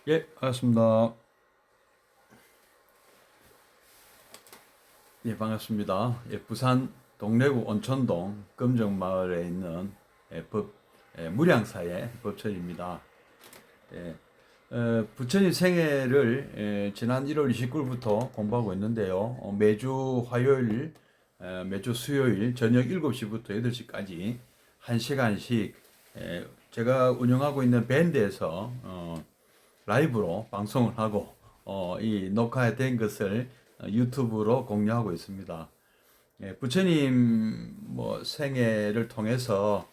예, 반갑습니다. 예, 반갑습니다. 예, 부산 동래구 온천동 금정마을에 있는 무량사의 법천입니다. 예, 부처님 생애를 지난 1월 29일부터 공부하고 있는데요. 매주 화요일, 매주 수요일 저녁 7시부터 8시까지 1시간씩 제가 운영하고 있는 밴드에서 라이브로 방송을 하고 이 녹화된 것을 유튜브로 공유하고 있습니다. 예, 부처님 뭐 생애를 통해서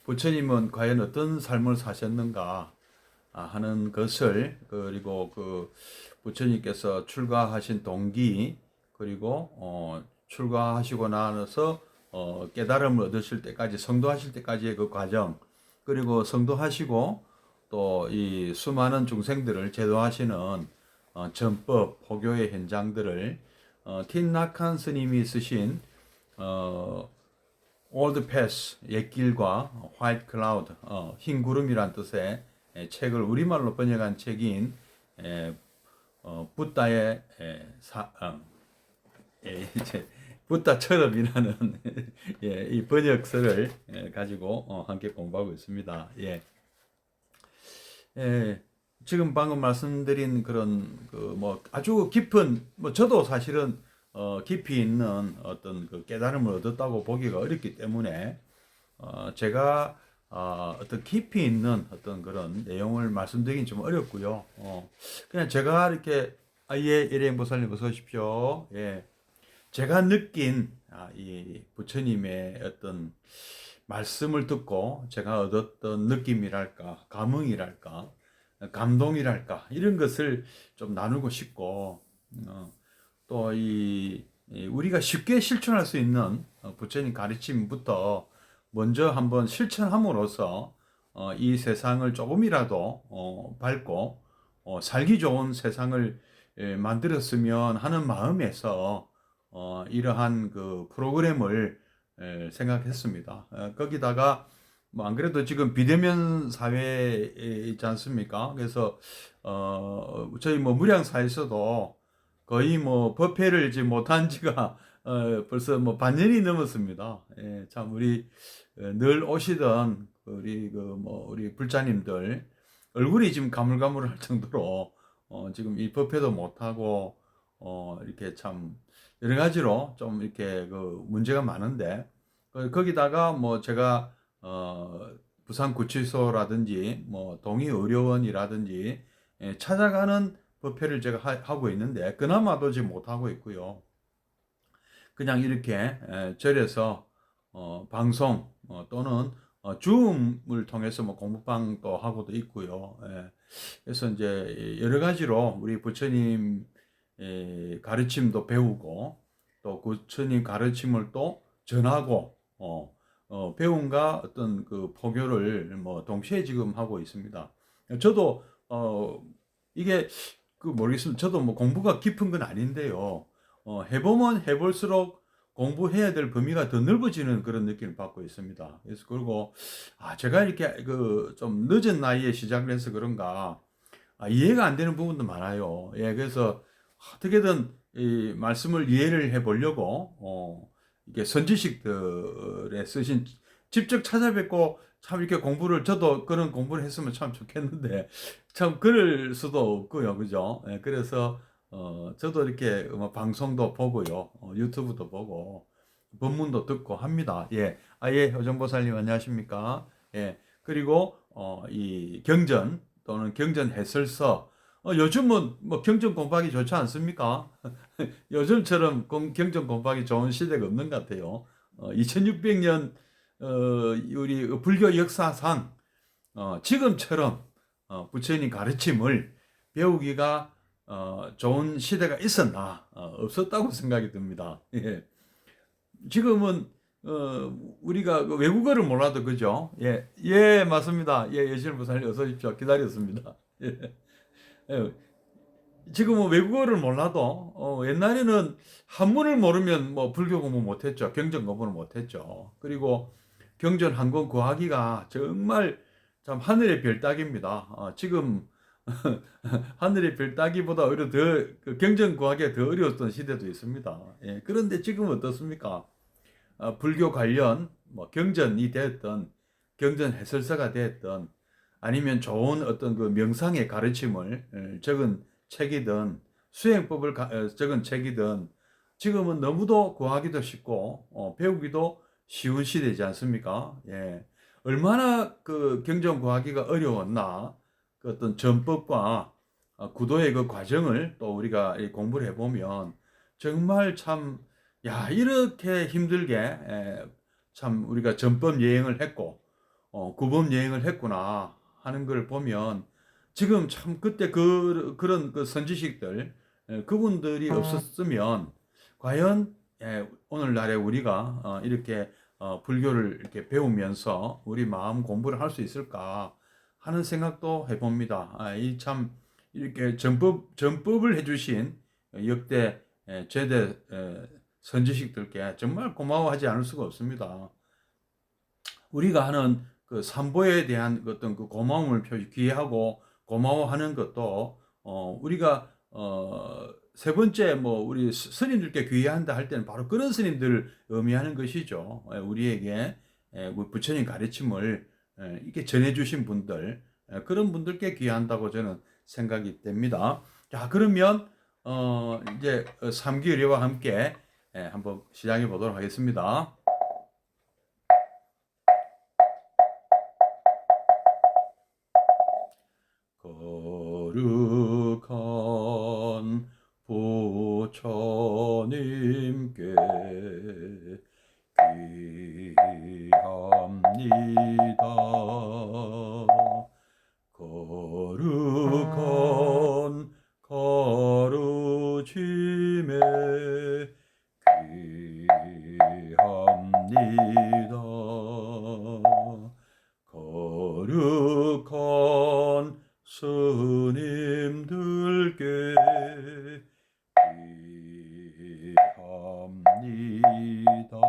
부처님은 과연 어떤 삶을 사셨는가 하는 것을, 그리고 그 부처님께서 출가하신 동기, 그리고 출가하시고 나서 깨달음을 얻으실 때까지, 성도하실 때까지의 그 과정, 그리고 성도하시고 또 이 수많은 중생들을 제도하시는 전법 포교의 현장들을 틴나칸 스님이 쓰신 Old Path 옛길과 White Cloud 흰 구름이란 뜻의 책을 우리말로 번역한 책인 에, 붓다의 이제 붓다처럼이라는 예, 이 번역서를 가지고 함께 공부하고 있습니다. 예. 예, 지금 방금 말씀드린 그런 그 뭐 아주 깊은, 뭐 저도 사실은 깊이 있는 어떤 그 깨달음을 얻었다고 보기가 어렵기 때문에 제가 어떤 깊이 있는 어떤 그런 내용을 말씀드리긴 좀 어렵고요. 그냥 제가 이렇게 예, 일행보살님 어서 오십시오. 예, 제가 느낀 이 부처님의 어떤 말씀을 듣고 제가 얻었던 느낌이랄까, 감흥이랄까, 감동이랄까, 이런 것을 좀 나누고 싶고, 또 우리가 쉽게 실천할 수 있는 부처님 가르침부터 먼저 한번 실천함으로써 이 세상을 조금이라도 밝고 살기 좋은 세상을 만들었으면 하는 마음에서 이러한 그 프로그램을 생각했습니다. 거기다가 뭐 안 그래도 지금 비대면 사회에 있지 않습니까? 그래서 저희 뭐 무량사에서도 거의 뭐 법회를 이제 못한 지가 벌써 뭐 반년이 넘었습니다. 예, 참 우리 늘 오시던 우리 그 뭐 우리 불자님들 얼굴이 지금 가물가물할 정도로 지금 이 법회도 못하고 이렇게 참 여러 가지로 좀 이렇게 그 문제가 많은데, 거기다가 뭐 제가 부산구치소라든지 뭐 동의의료원이라든지 찾아가는 법회를 제가 하고 있는데 그나마도 지금 못하고 있고요. 그냥 이렇게 절에서 방송 또는 줌을 통해서 뭐 공부방도 하고도 있고요. 그래서 이제 여러 가지로 우리 부처님 가르침도 배우고 또 부처님 가르침을 또 전하고 배움과 어떤 그 포교를 뭐 동시에 지금 하고 있습니다. 저도 이게 그 모르겠습니다. 저도 뭐 공부가 깊은 건 아닌데요. 해보면 해볼수록 공부해야 될 범위가 더 넓어지는 그런 느낌을 받고 있습니다. 그래서 그리고 제가 이렇게 그 좀 늦은 나이에 시작을 해서 그런가 이해가 안 되는 부분도 많아요. 예, 그래서 어떻게든 이 말씀을 이해를 해보려고 이게 선지식들에 쓰신 직접 찾아뵙고 참 이렇게 공부를, 저도 그런 공부를 했으면 참 좋겠는데 참 그럴 수도 없고요, 그죠? 예, 그래서 저도 이렇게 뭐 방송도 보고요, 유튜브도 보고 법문도 듣고 합니다. 예, 예, 효정보살님 안녕하십니까? 예, 그리고 이 경전 또는 경전 해설서, 요즘은 뭐 경전 공부하기 좋지 않습니까? 요즘처럼 경전 공부하기 좋은 시대가 없는 것 같아요. 2600년 우리 불교 역사상 지금처럼 부처님 가르침을 배우기가 좋은 시대가 있었나? 없었다고 생각이 듭니다. 예. 지금은 우리가 그 외국어를 몰라도 그죠? 예, 예, 맞습니다. 예, 예시를 보살님 어서 오십시오. 기다렸습니다. 예. 예. 지금은 외국어를 몰라도 옛날에는 한문을 모르면 뭐 불교 공부 못했죠. 경전 공부를 못했죠. 그리고 경전 한권 구하기가 정말 참 하늘의 별 따기입니다. 지금 하늘의 별 따기보다 오히려 더그 경전 구하기가 더 어려웠던 시대도 있습니다. 예, 그런데 지금은 어떻습니까? 불교 관련 뭐 경전이 되었던 경전 해설서가 되었던 아니면 좋은 어떤 그 명상의 가르침을 적은 책이든 수행법을 적은 책이든 지금은 너무도 구하기도 쉽고 배우기도 쉬운 시대지 않습니까? 예. 얼마나 그 경전 구하기가 어려웠나 그 어떤 전법과 구도의 그 과정을 또 우리가 공부를 해보면 정말 참 야, 이렇게 힘들게 참 우리가 전법 여행을 했고 구법 여행을 했구나 하는 걸 보면 지금 참 그때 그런 그 선지식들 그분들이 없었으면 과연 오늘날에 우리가 이렇게 불교를 이렇게 배우면서 우리 마음 공부를 할 수 있을까 하는 생각도 해봅니다. 이 참 이렇게 전법을 해주신 역대 제대 선지식들께 정말 고마워하지 않을 수가 없습니다. 우리가 하는 그 삼보에 대한 어떤 그 고마움을 귀하고 고마워하는 것도 우리가 세 번째 뭐 우리 스님들께 귀한다 할 때는 바로 그런 스님들을 의미하는 것이죠. 우리에게 우리 부처님 가르침을 이렇게 전해주신 분들 그런 분들께 귀한다고 저는 생각이 됩니다. 자 그러면 이제 삼기 의례와 함께 한번 시작해 보도록 하겠습니다. 거룩한 부처님께 귀합니다. 거룩한 가르침에 귀합니다. 거룩한 스님들께 귀합니다.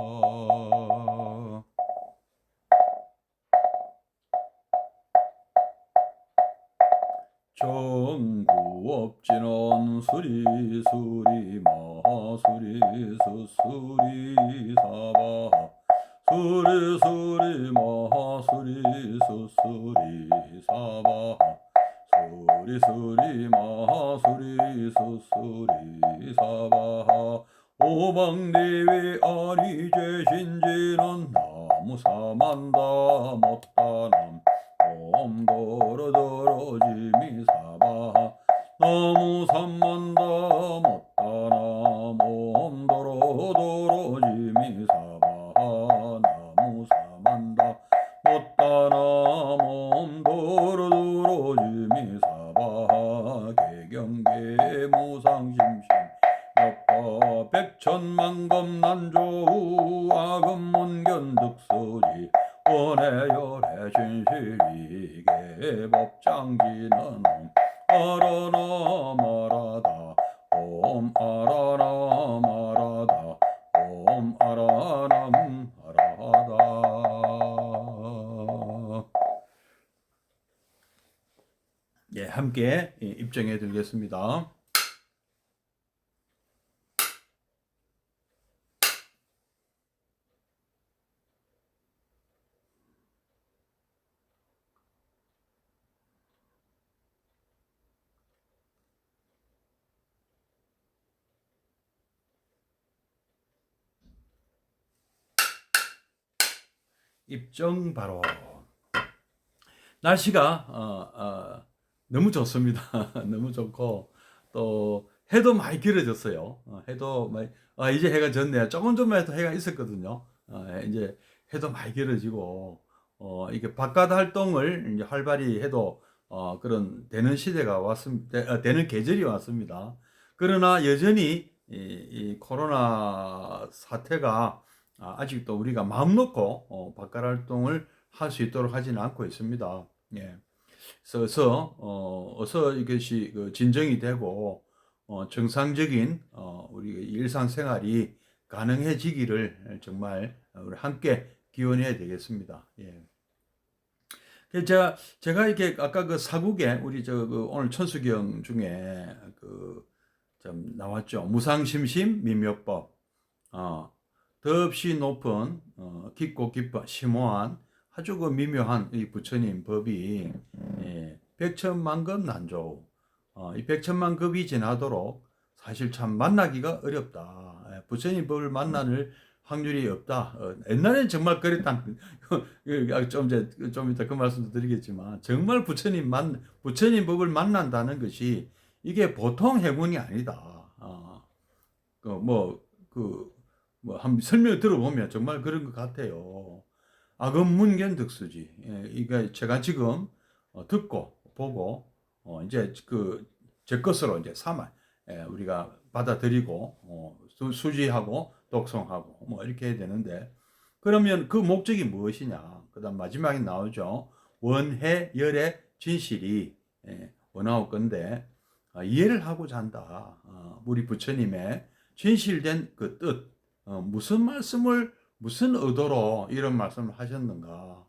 정구업진원 수리수리 마수리 수수리 사바 수리수리 마수리 수수리 사바 수리수리 마수리 수수리 사바 오망대위 아리제신지는 나무사만다 못다남 옴도로도로지미 사바 나무사만다 못다남 옴도로도로지미 사바 나무사만다 못다남 옴도로도로지미 사바 개경계 무상심심 여파 백천만검 난조우 악음문견득소리 원해열해 진실이계 법장지는 아라나 마라다 옴 아라나 마라다 옴 아라나 마라다. 예, 함께 입정해 드리겠습니다. 입정 바로. 날씨가 너무 좋습니다. 너무 좋고 또 해도 많이 길어졌어요. 해도 많이, 이제 해가 졌네요. 조금 전만 해도 해가 있었거든요. 이제 해도 많이 길어지고 이게 바깥 활동을 이제 활발히 해도 그런 되는 시대가 왔습니다. 되는 계절이 왔습니다. 그러나 여전히 이 코로나 사태가 아직도 우리가 마음 놓고 바깥 활동을 할 수 있도록 하지는 않고 있습니다. 예. 그래서 어서 이것이 진정이 되고 정상적인 우리 일상생활이 가능해지기를 정말 우리 함께 기원해야 되겠습니다. 예. 제가 이렇게 아까 그 사국에 우리 그 오늘 천수경 중에 그 좀 나왔죠. 무상심심 민묘법. 더없이 높은 깊고 깊어 심오한 아주 그 미묘한 이 부처님 법이 백천만급 난조. 이 백천만급이 지나도록 사실 참 만나기가 어렵다. 부처님 법을 만나는 확률이 없다. 옛날엔 정말 그랬다는 좀 이따 그 말씀도 드리겠지만 정말 부처님 법을 만난다는 것이 이게 보통 행운이 아니다. 한번 설명 들어보면 정말 그런 것 같아요. 악음문견 득수지. 이게 제가 지금 듣고 보고 이제 제 것으로 이제 삼아 우리가 받아들이고 수지하고 독송하고 뭐 이렇게 해야 되는데, 그러면 그 목적이 무엇이냐? 그다음 마지막에 나오죠. 원해 열의 진실이 원하올 건데 이해를 하고자 한다. 우리 부처님의 진실된 그 뜻, 무슨 말씀을 무슨 의도로 이런 말씀을 하셨는가?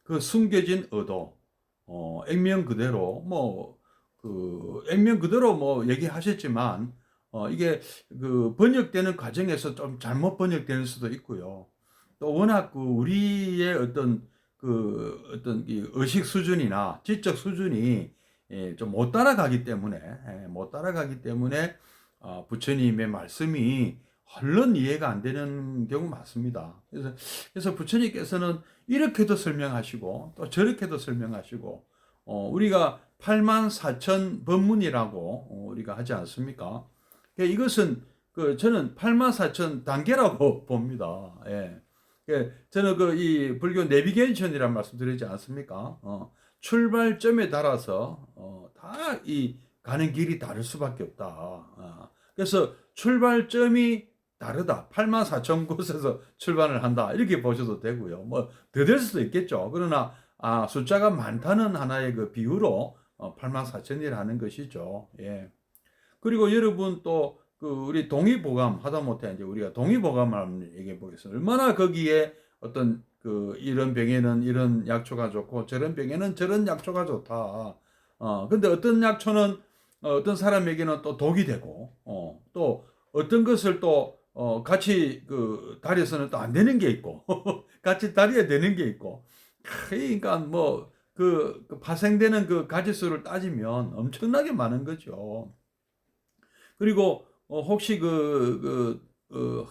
그 숨겨진 의도, 액면 그대로 액면 그대로 얘기하셨지만 이게 그 번역되는 과정에서 좀 잘못 번역될 수도 있고요. 또 워낙 우리의 어떤 이 의식 수준이나 지적 수준이 좀 못 따라가기 때문에 부처님의 말씀이 얼른 이해가 안 되는 경우 많습니다. 그래서 부처님께서는 이렇게도 설명하시고 또 저렇게도 설명하시고 우리가 84,000 법문이라고 우리가 하지 않습니까? 이것은 저는 84,000 단계라고 봅니다. 예. 저는 이 불교 내비게이션이라는 말씀 드리지 않습니까? 출발점에 따라서 다 이 가는 길이 다를 수밖에 없다. 그래서 출발점이 다르다. 84,000 곳에서 출발을 한다. 이렇게 보셔도 되고요. 더 될 수도 있겠죠. 그러나 숫자가 많다는 하나의 그 비유로 84,000이라는 것이죠. 예. 그리고 여러분 또 우리 동의보감 하다못해 이제 우리가 동의보감을 한번 얘기해 보겠습니다. 얼마나 거기에 어떤 이런 병에는 이런 약초가 좋고 저런 병에는 저런 약초가 좋다. 근데 어떤 약초는 어떤 사람에게는 또 독이 되고 또 어떤 것을 또 같이 다려서는 또 안 되는 게 있고 같이 다려야 되는 게 있고, 그러니까 파생되는 그 가지수를 따지면 엄청나게 많은 거죠. 그리고 혹시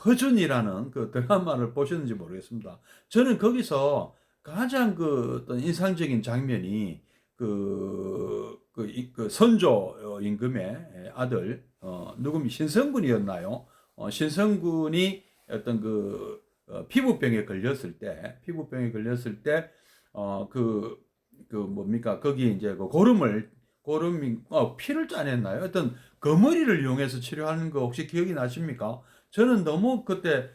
허준이라는 그 드라마를 보셨는지 모르겠습니다. 저는 거기서 가장 어떤 인상적인 장면이 선조 임금의 아들 누구면 신성군이었나요? 신성군이 어떤 피부병에 걸렸을 때 뭡니까? 거기 이제 고름이 피를 짜냈나요? 어떤 거머리를 이용해서 치료하는 거 혹시 기억이 나십니까? 저는 너무 그때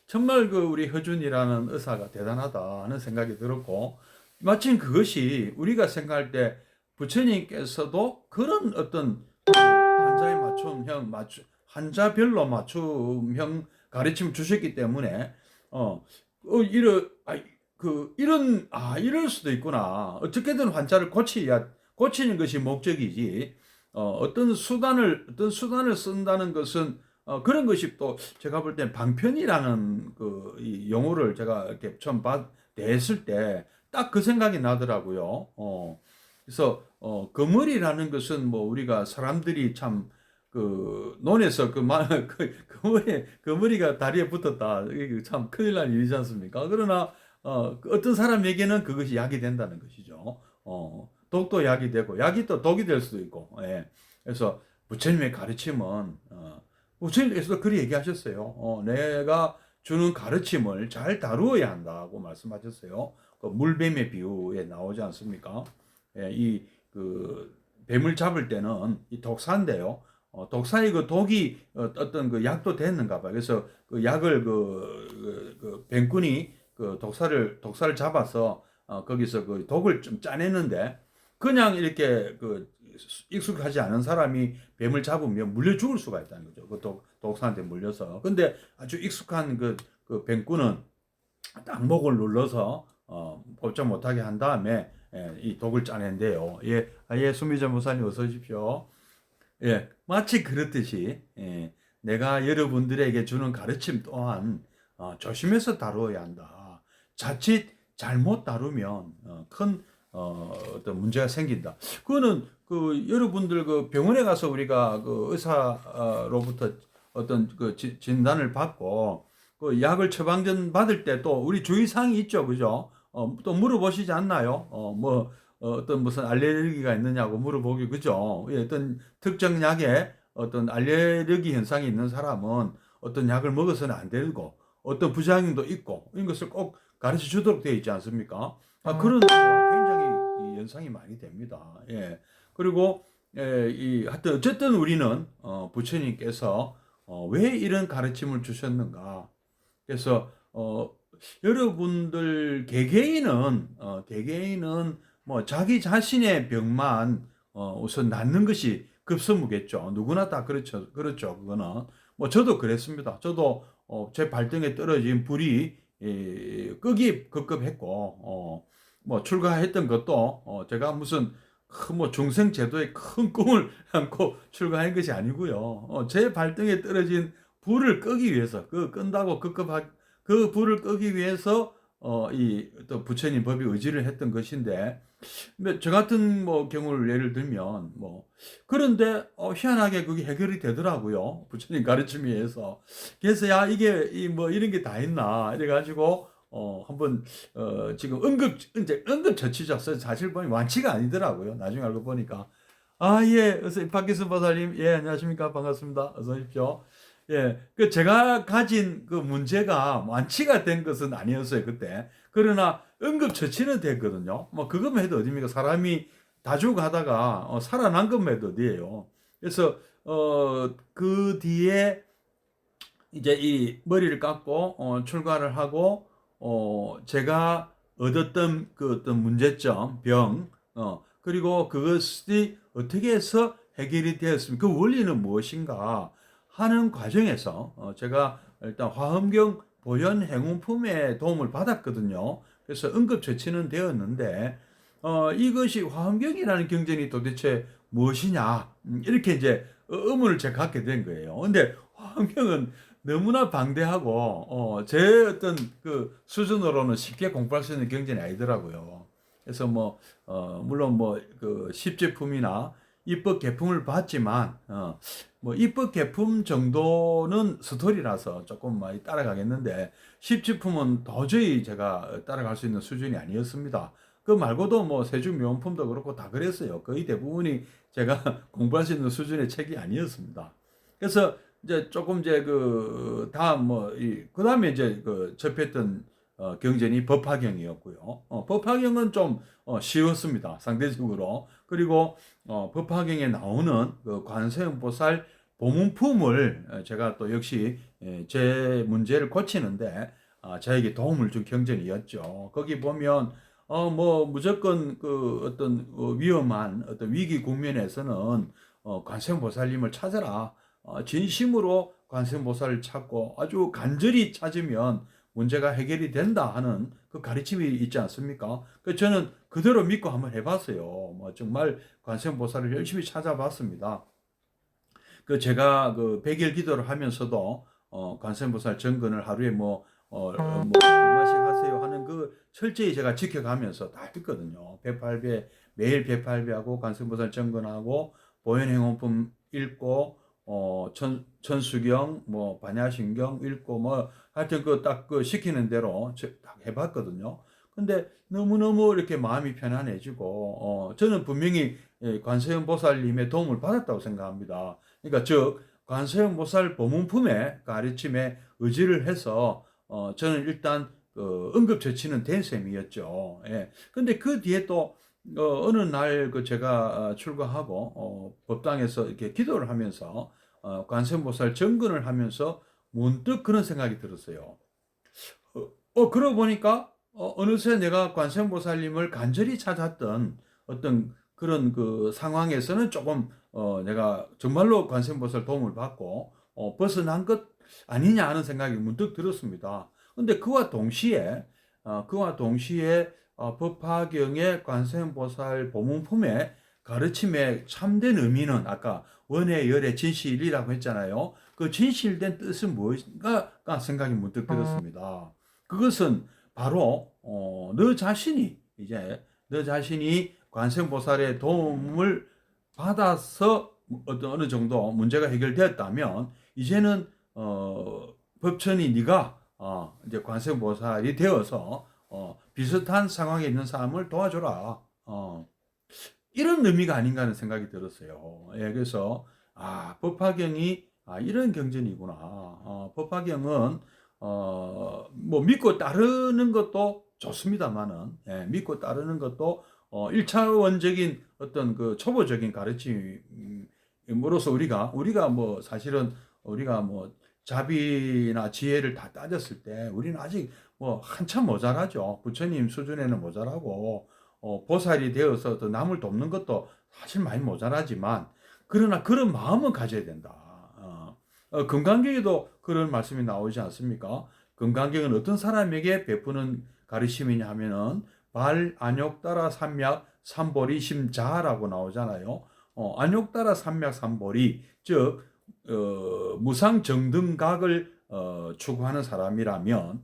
정말 우리 허준이라는 의사가 대단하다 하는 생각이 들었고, 마침 그것이 우리가 생각할 때 부처님께서도 그런 어떤 환자별로 맞춤형 가르침을 주셨기 때문에 이럴 수도 있구나. 어떻게든 환자를 고치는 것이 목적이지. 어떤 수단을 쓴다는 것은 그런 것이 또 제가 볼 땐 방편이라는 이 용어를 제가 이렇게 처음 냈을 때 딱 그 생각이 나더라고요. 그래서 거머리라는 것은 우리가 사람들이 참 논에서 거머리가 다리에 붙었다. 이게 참 큰일 날 일이지 않습니까? 그러나 어떤 사람에게는 그것이 약이 된다는 것이죠. 독도 약이 되고 약이 또 독이 될 수도 있고. 예. 그래서 부처님의 가르침은 부처님께서도 그렇게 얘기하셨어요. 내가 주는 가르침을 잘 다루어야 한다고 말씀하셨어요. 물뱀의 비유에 나오지 않습니까? 예, 뱀을 잡을 때는 이 독사인데요. 독사의 독이 어떤 약도 됐는가 봐요. 그래서 약을 뱀꾼이 독사를 잡아서 거기서 독을 좀 짜내는데, 그냥 이렇게 익숙하지 않은 사람이 뱀을 잡으면 물려 죽을 수가 있다는 거죠. 독사한테 물려서. 근데 아주 익숙한 뱀꾼은 딱 목을 눌러서 법정 못하게 한 다음에 이 독을 짜낸대요. 예, 수미전 목사님 어서 오십시오. 예, 마치 그렇듯이 내가 여러분들에게 주는 가르침 또한 조심해서 다루어야 한다. 자칫 잘못 다루면 큰 어떤 문제가 생긴다. 그거는 그 여러분들 그 병원에 가서 우리가 그 의사로부터 어떤 그 진단을 받고 그 약을 처방전 받을 때 또 우리 주의사항이 있죠, 그죠? 또 물어보시지 않나요? 어떤 무슨 알레르기가 있느냐고 물어보기, 그죠? 어떤 특정 약에 어떤 알레르기 현상이 있는 사람은 어떤 약을 먹어서는 안 되고 어떤 부작용도 있고 이런 것을 꼭 가르쳐 주도록 되어 있지 않습니까? 그런 굉장히 연상이 많이 됩니다. 예. 그리고 하여튼 어쨌든 우리는 부처님께서 왜 이런 가르침을 주셨는가? 그래서 여러분들 개개인은 뭐 자기 자신의 병만 우선 낫는 것이 급선무겠죠. 누구나 다 그렇죠. 그거는 뭐 저도 그랬습니다. 저도 제 발등에 떨어진 불이 끄기 급급했고 뭐 출가했던 것도 제가 무슨 뭐 중생 제도의 큰 꿈을 안고 출가한 것이 아니고요. 제 발등에 떨어진 불을 끄기 위해서 그 끈다고 급급하 그 불을 끄기 위해서 이 또 부처님 법이 의지를 했던 것인데 저 같은 뭐 경우를 예를 들면 뭐 그런데 희한하게 그게 해결이 되더라고요. 부처님 가르침에 의해서. 그래서 야 이게 이 뭐 이런 게 다 있나 이래 가지고 한번 지금 이제 응급처치죠. 사실 보니 완치가 아니더라고요. 나중에 알고 보니까 예, 어서 박기순 보살님, 예, 안녕하십니까, 반갑습니다. 어서 오십시오. 예, 그 제가 가진 그 문제가 완치가 된 것은 아니었어요, 그때. 그러나 응급처치는 됐거든요. 뭐 그것만 해도 어딥니까? 사람이 다죽하다가 살아난 것만 해도 어디예요. 그래서 그 뒤에 이제 이 머리를 깎고 출가를 하고 제가 얻었던 그 어떤 문제점, 병, 그리고 그것이 어떻게 해서 해결이 되었습니까? 그 원리는 무엇인가 하는 과정에서 제가 일단 화엄경 보현 행운품의 도움을 받았거든요. 그래서 응급처치는 되었는데 이것이 화엄경이라는 경전이 도대체 무엇이냐 이렇게 이제 의문을 제가 갖게 된 거예요. 근데 화엄경은 너무나 방대하고 제 어떤 그 수준으로는 쉽게 공부할 수 있는 경전이 아니더라고요. 그래서 뭐 물론 뭐 그 십제품이나 입법 개품을 봤지만 뭐 입법 개품 정도는 스토리라서 조금 많이 따라가겠는데 십제품은 도저히 제가 따라갈 수 있는 수준이 아니었습니다. 그 말고도 뭐 세주명품도 그렇고 다 그랬어요. 거의 대부분이 제가 공부할 수 있는 수준의 책이 아니었습니다. 그래서 이제 조금 이제 그 다음 그 다음에 이제 그 접했던 경전이 법화경이었고요. 법화경은 좀 쉬웠습니다. 상대적으로. 그리고 법화경에 나오는 그 관세음보살 보문품을 제가 또 역시 제 문제를 고치는데 저에게 도움을 준 경전이었죠. 거기 보면 뭐 무조건 그 어떤 위험한 어떤 위기 국면에서는 관세음보살님을 찾아라. 진심으로 관세음보살을 찾고 아주 간절히 찾으면 문제가 해결이 된다 하는 그 가르침이 있지 않습니까? 그 저는 그대로 믿고 한번 해봤어요. 뭐 정말 관세음보살을 열심히 찾아봤습니다. 그 제가 그 백일 기도를 하면서도 관세음보살 정근을 하루에 뭐 얼마씩 하세요 하는 그 철저히 제가 지켜가면서 다 했거든요. 108배 매일 108배하고 관세음보살 정근하고 보현행원품 읽고 천수경 뭐 반야신경 읽고 뭐 하여튼 그 딱 그 시키는 대로 딱 해봤거든요. 근데 너무너무 이렇게 마음이 편안해지고 저는 분명히 관세음 보살님의 도움을 받았다고 생각합니다. 그러니까 즉 관세음 보살 보문품의 가르침에 의지를 해서 저는 일단 응급처치는 된 셈이었죠. 예. 근데 그 뒤에 또 어느 날 그 제가 출가하고 법당에서 이렇게 기도를 하면서 관세음보살 정근을 하면서 문득 그런 생각이 들었어요. 그러고 보니까 어느새 내가 관세음보살님을 간절히 찾았던 어떤 그런 그 상황에서는 조금 내가 정말로 관세음보살 도움을 받고 벗어난 것 아니냐 하는 생각이 문득 들었습니다. 근데 그와 동시에 그와 동시에 법화경의 관세음보살 보문품의 가르침의 참된 의미는 아까 원의 열의 진실이라고 했잖아요. 그 진실된 뜻은 무엇인가 생각이 문득 들었습니다. 그것은 바로 너 자신이 이제 너 자신이 관세음보살의 도움을 받아서 어느 정도 문제가 해결되었다면 이제는 법천이 네가 이제 관세음보살이 되어서 비슷한 상황에 있는 사람을 도와줘라. 이런 의미가 아닌가 하는 생각이 들었어요. 예, 그래서 법화경이 이런 경전이구나. 법화경은 뭐 믿고 따르는 것도 좋습니다만은 믿고 따르는 것도 1차원적인 어떤 그 초보적인 가르침으로서 우리가 뭐 사실은 우리가 뭐 자비나 지혜를 다 따졌을 때 우리는 아직 뭐 한참 모자라죠. 부처님 수준에는 모자라고 보살이 되어서 또 남을 돕는 것도 사실 많이 모자라지만 그러나 그런 마음은 가져야 된다. 금강경에도 그런 말씀이 나오지 않습니까? 금강경은 어떤 사람에게 베푸는 가르침이냐 하면은 발 안욕따라 삼약 삼보리 심자라고 나오잖아요. 안욕따라 삼약 삼보리 즉 무상정등각을 추구하는 사람이라면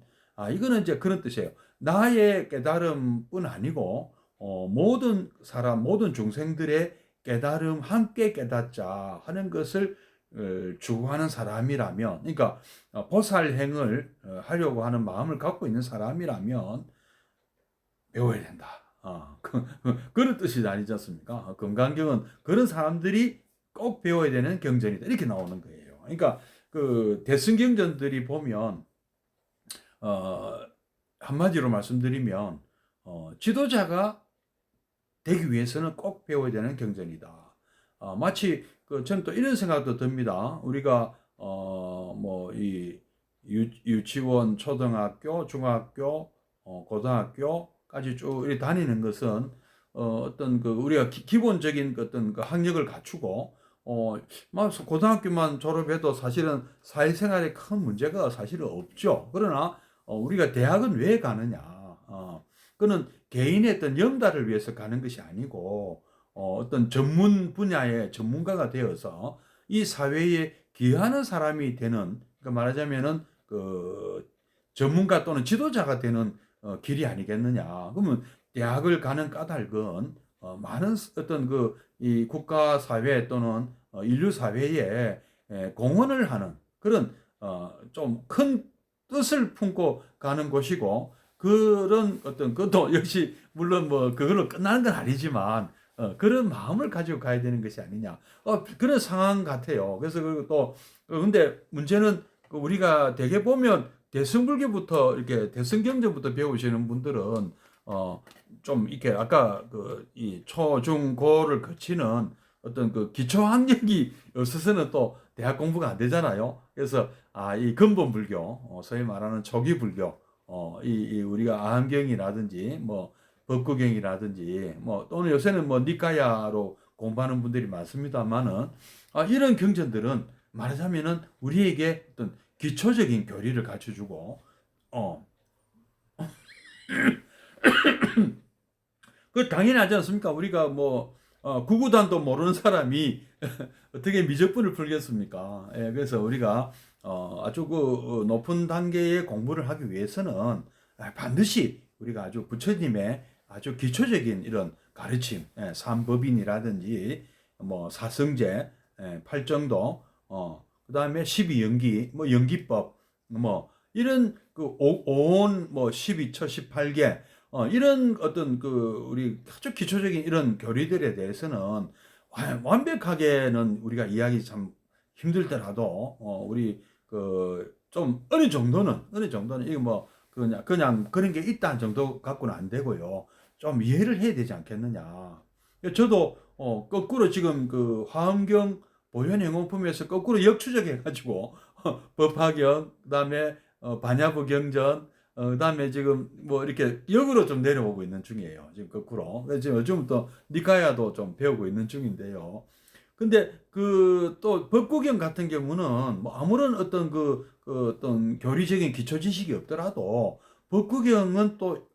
이거는 이제 그런 뜻이에요. 나의 깨달음뿐 아니고 모든 사람 모든 중생들의 깨달음 함께 깨닫자 하는 것을 추구하는 사람이라면 그러니까 보살행을 하려고 하는 마음을 갖고 있는 사람이라면 배워야 된다. 그런 뜻이 아니지 않습니까? 금강경은 그런 사람들이 꼭 배워야 되는 경전이다. 이렇게 나오는 거예요. 그러니까 그 대승경전들이 보면 한마디로 말씀드리면 지도자가 되기 위해서는 꼭 배워야 되는 경전이다. 마치 저는 또 이런 생각도 듭니다. 우리가 뭐 이 유치원, 초등학교, 중학교, 고등학교까지 쭉 이렇게 다니는 것은 어떤 그 우리가 기본적인 어떤 그 학력을 갖추고 고등학교만 졸업해도 사실은 사회생활에 큰 문제가 사실은 없죠. 그러나 우리가 대학은 왜 가느냐? 그는 개인의 어떤 영달을 위해서 가는 것이 아니고 어떤 전문 분야의 전문가가 되어서 이 사회에 기여하는 사람이 되는 그러니까 말하자면은 그 전문가 또는 지도자가 되는 길이 아니겠느냐. 그러면 대학을 가는 까닭은 많은 어떤 그 이 국가 사회 또는 인류 사회에 공헌을 하는 그런 좀 큰 뜻을 품고 가는 곳이고 그런 어떤 것도 역시 물론 뭐 그걸로 끝나는 건 아니지만 그런 마음을 가지고 가야 되는 것이 아니냐 그런 상황 같아요. 그래서 그리고 또 근데 문제는 우리가 대개 보면 대승불교부터 이렇게 대승경전부터 배우시는 분들은 좀 이렇게 아까 그 이 초중고를 거치는 어떤 그 기초 학력이 없어서는 또 대학 공부가 안 되잖아요. 그래서 이 근본 불교, 소위 말하는 초기 불교, 이 우리가 아함경이라든지 뭐 법구경이라든지 뭐 또는 요새는 뭐 니까야로 공부하는 분들이 많습니다만은 이런 경전들은 말하자면은 우리에게 어떤 기초적인 교리를 갖춰주고 그 당연하지 않습니까? 우리가 뭐 구구단도 모르는 사람이 어떻게 미적분을 풀겠습니까? 예, 그래서 우리가 아주 그 높은 단계의 공부를 하기 위해서는 반드시 우리가 아주 부처님의 아주 기초적인 이런 가르침, 삼법인이라든지 뭐 사성제, 팔정도, 그다음에 12연기, 뭐 연기법, 뭐 이런 그 오온 뭐 12처 18개 이런 어떤 그 우리 아주 기초적인 이런 교리들에 대해서는 완벽하게는 우리가 이해하기 참 힘들더라도 우리 그 좀 어느 정도는 이거 뭐 그냥 그런 게 있다는 정도 갖고는 안 되고요. 좀 이해를 해야 되지 않겠느냐. 저도 거꾸로 지금 그 화엄경 보현행원품에서 거꾸로 역추적해 가지고 법화경 그다음에 반야부경전 그다음에 지금 뭐 이렇게 역으로 좀 내려오고 있는 중이에요. 지금 거꾸로. 그래서 지금 요즘부터 니카야도 좀 배우고 있는 중인데요. 근데 그 또 법구경 같은 경우는 뭐 아무런 어떤 그 어떤 교리적인 기초 지식이 없더라도 법구경은 또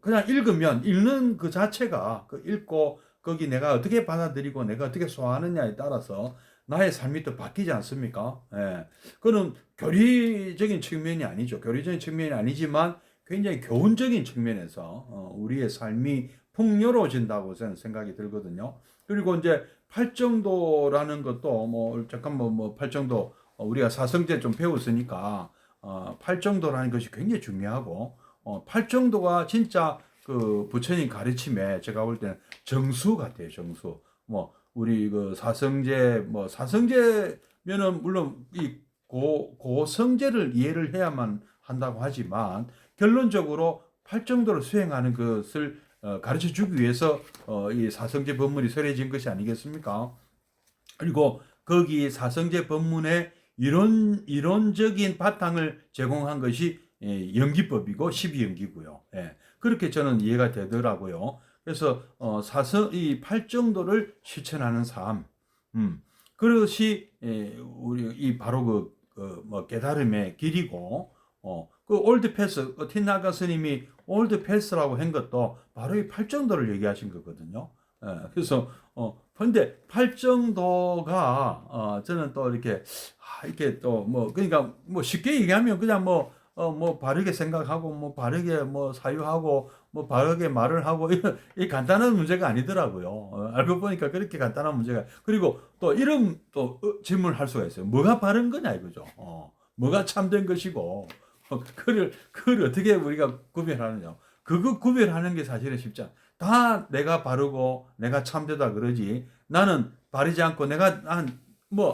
그냥 읽으면 읽는 그 자체가 읽고 거기 내가 어떻게 받아들이고 내가 어떻게 소화하느냐에 따라서 나의 삶이 또 바뀌지 않습니까? 예. 그는 교리적인 측면이 아니죠. 교리적인 측면이 아니지만 굉장히 교훈적인 측면에서 우리의 삶이 풍요로워진다고 저는 생각이 들거든요. 그리고 이제 팔정도라는 것도 잠깐 팔정도 우리가 사성제 좀 배웠으니까 팔정도라는 것이 굉장히 중요하고 팔정도가 진짜 그 부처님 가르침에 제가 볼 때는 정수 같아요. 정수. 우리 그 사성제면은 물론 이 고성제를 이해를 해야만 한다고 하지만 결론적으로 팔정도를 수행하는 것을 가르쳐 주기 위해서 이 사성제 법문이 설해진 것이 아니겠습니까? 그리고 거기 사성제 법문의 이론적인 바탕을 제공한 것이 연기법이고 12연기고요. 예, 그렇게 저는 이해가 되더라고요. 그래서 이 팔정도를 실천하는 삶, 그것이 우리 이 바로 깨달음의 길이고, 그 올드 패스, 티나가 스님이 올드 패스라고 한 것도 바로 이 팔정도를 얘기하신 거거든요. 그래서 근데 팔정도가 저는 또 이렇게 또 그러니까 쉽게 얘기하면 그냥 바르게 생각하고 바르게 사유하고 바르게 말을 하고 이 간단한 문제가 아니더라고요. 알고 보니까 그렇게 간단한 문제가. 그리고 또 이런 질문을 할 수가 있어요. 뭐가 바른 거냐 이거죠. 뭐가 참된 것이고 그걸 어떻게 우리가 구별하느냐. 그거 구별하는 게 사실은 쉽지 않아. 다 내가 바르고 내가 참되다 그러지. 나는 바르지 않고 난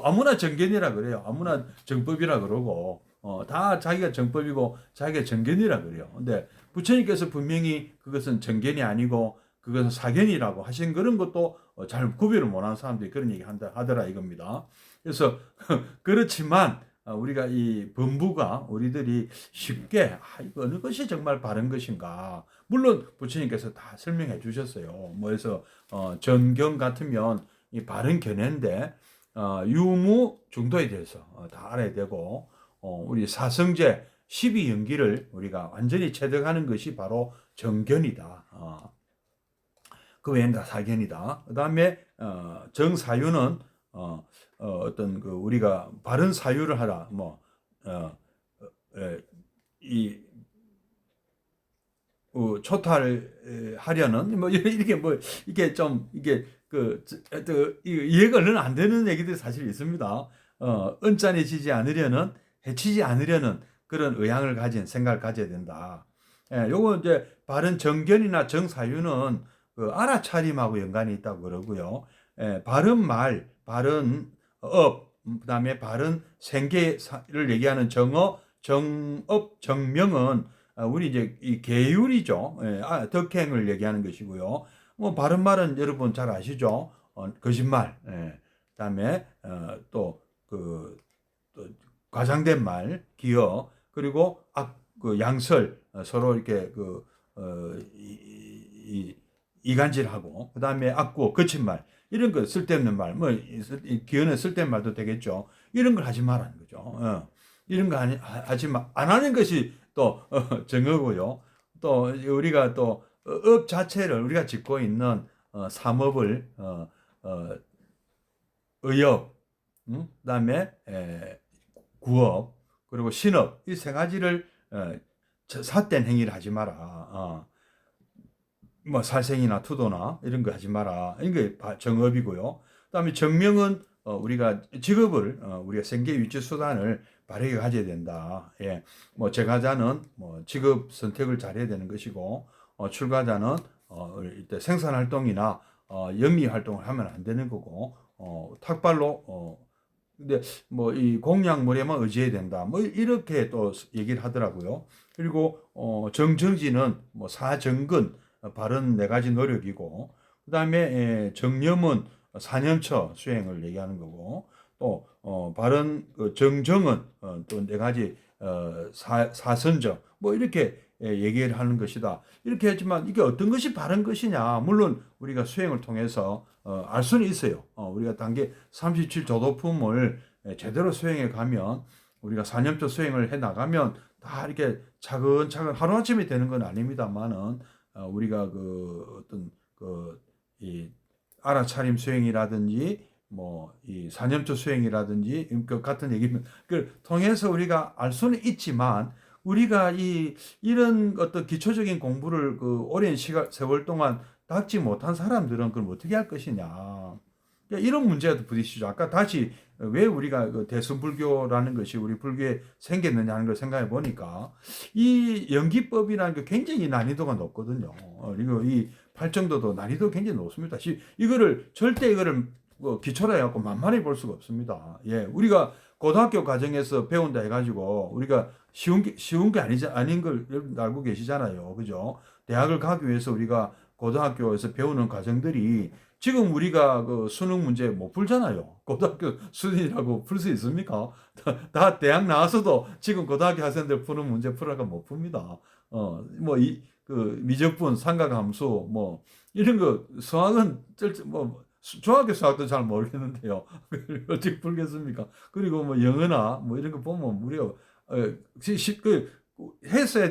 아무나 정견이라 그래요. 아무나 정법이라 그러고 다 자기가 정법이고 자기가 정견이라 그래요. 근데 부처님께서 분명히 그것은 정견이 아니고 그것은 사견이라고 하신 그런 것도 잘 구별을 못하는 사람들이 그런 얘기 하더라 이겁니다. 그래서 그렇지만 우리가 이 범부가 우리들이 쉽게 이거 어느 것이 정말 바른 것인가. 물론 부처님께서 다 설명해 주셨어요. 그래서 전경 같으면 이 바른 견해인데 유무 중도에 대해서 다 알아야 되고 우리 사성제 12연기를 우리가 완전히 체득하는 것이 바로 정견이다. 그 외에는 다 사견이다. 그 다음에 정사유는 어떤 우리가 바른 사유를 하라. 이 초탈하려는 이게 좀 이해가 얼른 안 되는 얘기들이 사실 있습니다. 언짢아지지 않으려는 해치지 않으려는 그런 의향을 가진 생각을 가져야 된다. 요거 이제 바른 정견이나 정사유는 알아차림하고 연관이 있다고 그러고요. 바른 말, 바른 업, 그다음에 바른 생계를 얘기하는 정어, 정업, 정명은 우리 이제 이 계율이죠. 덕행을 얘기하는 것이고요. 바른 말은 여러분 잘 아시죠? 거짓말. 그다음에 또 과장된 말, 기어, 그리고 양설, 서로 이렇게 이간질하고, 그다음에 악구, 거친 말, 이런 거 쓸데없는 말, 기어는 쓸데없는 말도 되겠죠. 이런 걸 하지 말라는 거죠. 이런 거 안 하는 것이 또 정어고요. 또 우리가 또 업 자체를 우리가 짓고 있는 삼업을 의업, 그다음에 구업, 그리고 신업, 이 세 가지를 삿된 행위를 하지 마라. 살생이나 투도나 이런 거 하지 마라. 이런 게 정업이고요. 그다음에 정명은 우리가 직업을 우리가 생계 유지 수단을 바르게 가져야 된다. 예. 제가자는 직업 선택을 잘해야 되는 것이고 출가자는 이때 생산 활동이나 영리 활동을 하면 안 되는 거고 탁발로 근데 이 공양물에만 의지해야 된다. 이렇게 또 얘기를 하더라고요. 그리고 정정지는 사정근 바른 네 가지 노력이고 그다음에 정념은 사념처 수행을 얘기하는 거고 또 바른 정정은 또 네 가지 사선정 이렇게 얘기를 하는 것이다. 이렇게 했지만 이게 어떤 것이 바른 것이냐? 물론 우리가 수행을 통해서 알 수는 있어요. 우리가 단계 37조도품을 제대로 수행해 가면 우리가 사념처 수행을 해 나가면 다 이렇게 차근차근 하루아침에 되는 건 아닙니다만은 우리가 그 어떤 이 알아차림 수행이라든지 뭐 이 사념조 수행이라든지 그 같은 얘기는 그 통해서 우리가 알 수는 있지만 우리가 이런 어떤 기초적인 공부를 그 오랜 시간 세월 동안 닦지 못한 사람들은 그럼 어떻게 할 것이냐. 이런 문제도 부딪히죠. 아까 다시 왜 우리가 그 대승불교라는 것이 우리 불교에 생겼느냐 하는 걸 생각해 보니까 이 연기법이라는 게 굉장히 난이도가 높거든요. 그리고 이 팔정도도 난이도 굉장히 높습니다. 이거를 절대 이거를 기초로 해갖고 만만히 볼 수가 없습니다. 예, 우리가 고등학교 과정에서 배운다 해가지고 우리가 쉬운 게 아닌 걸 여러분 알고 계시잖아요. 그죠? 대학을 가기 위해서 우리가 고등학교에서 배우는 과정들이 지금 우리가 그 수능 문제 못 풀잖아요. 고등학교 수준이라고 풀 수 있습니까? 다 대학 나와서도 지금 고등학교 학생들 푸는 문제 풀어가 못 풉니다. 그 미적분, 삼각함수, 뭐, 이런 거, 수학은, 중학교 수학도 잘 모르겠는데요. 어떻게 풀겠습니까? 그리고 뭐, 영어나, 뭐, 이런 거 보면, 우리가, 했어야,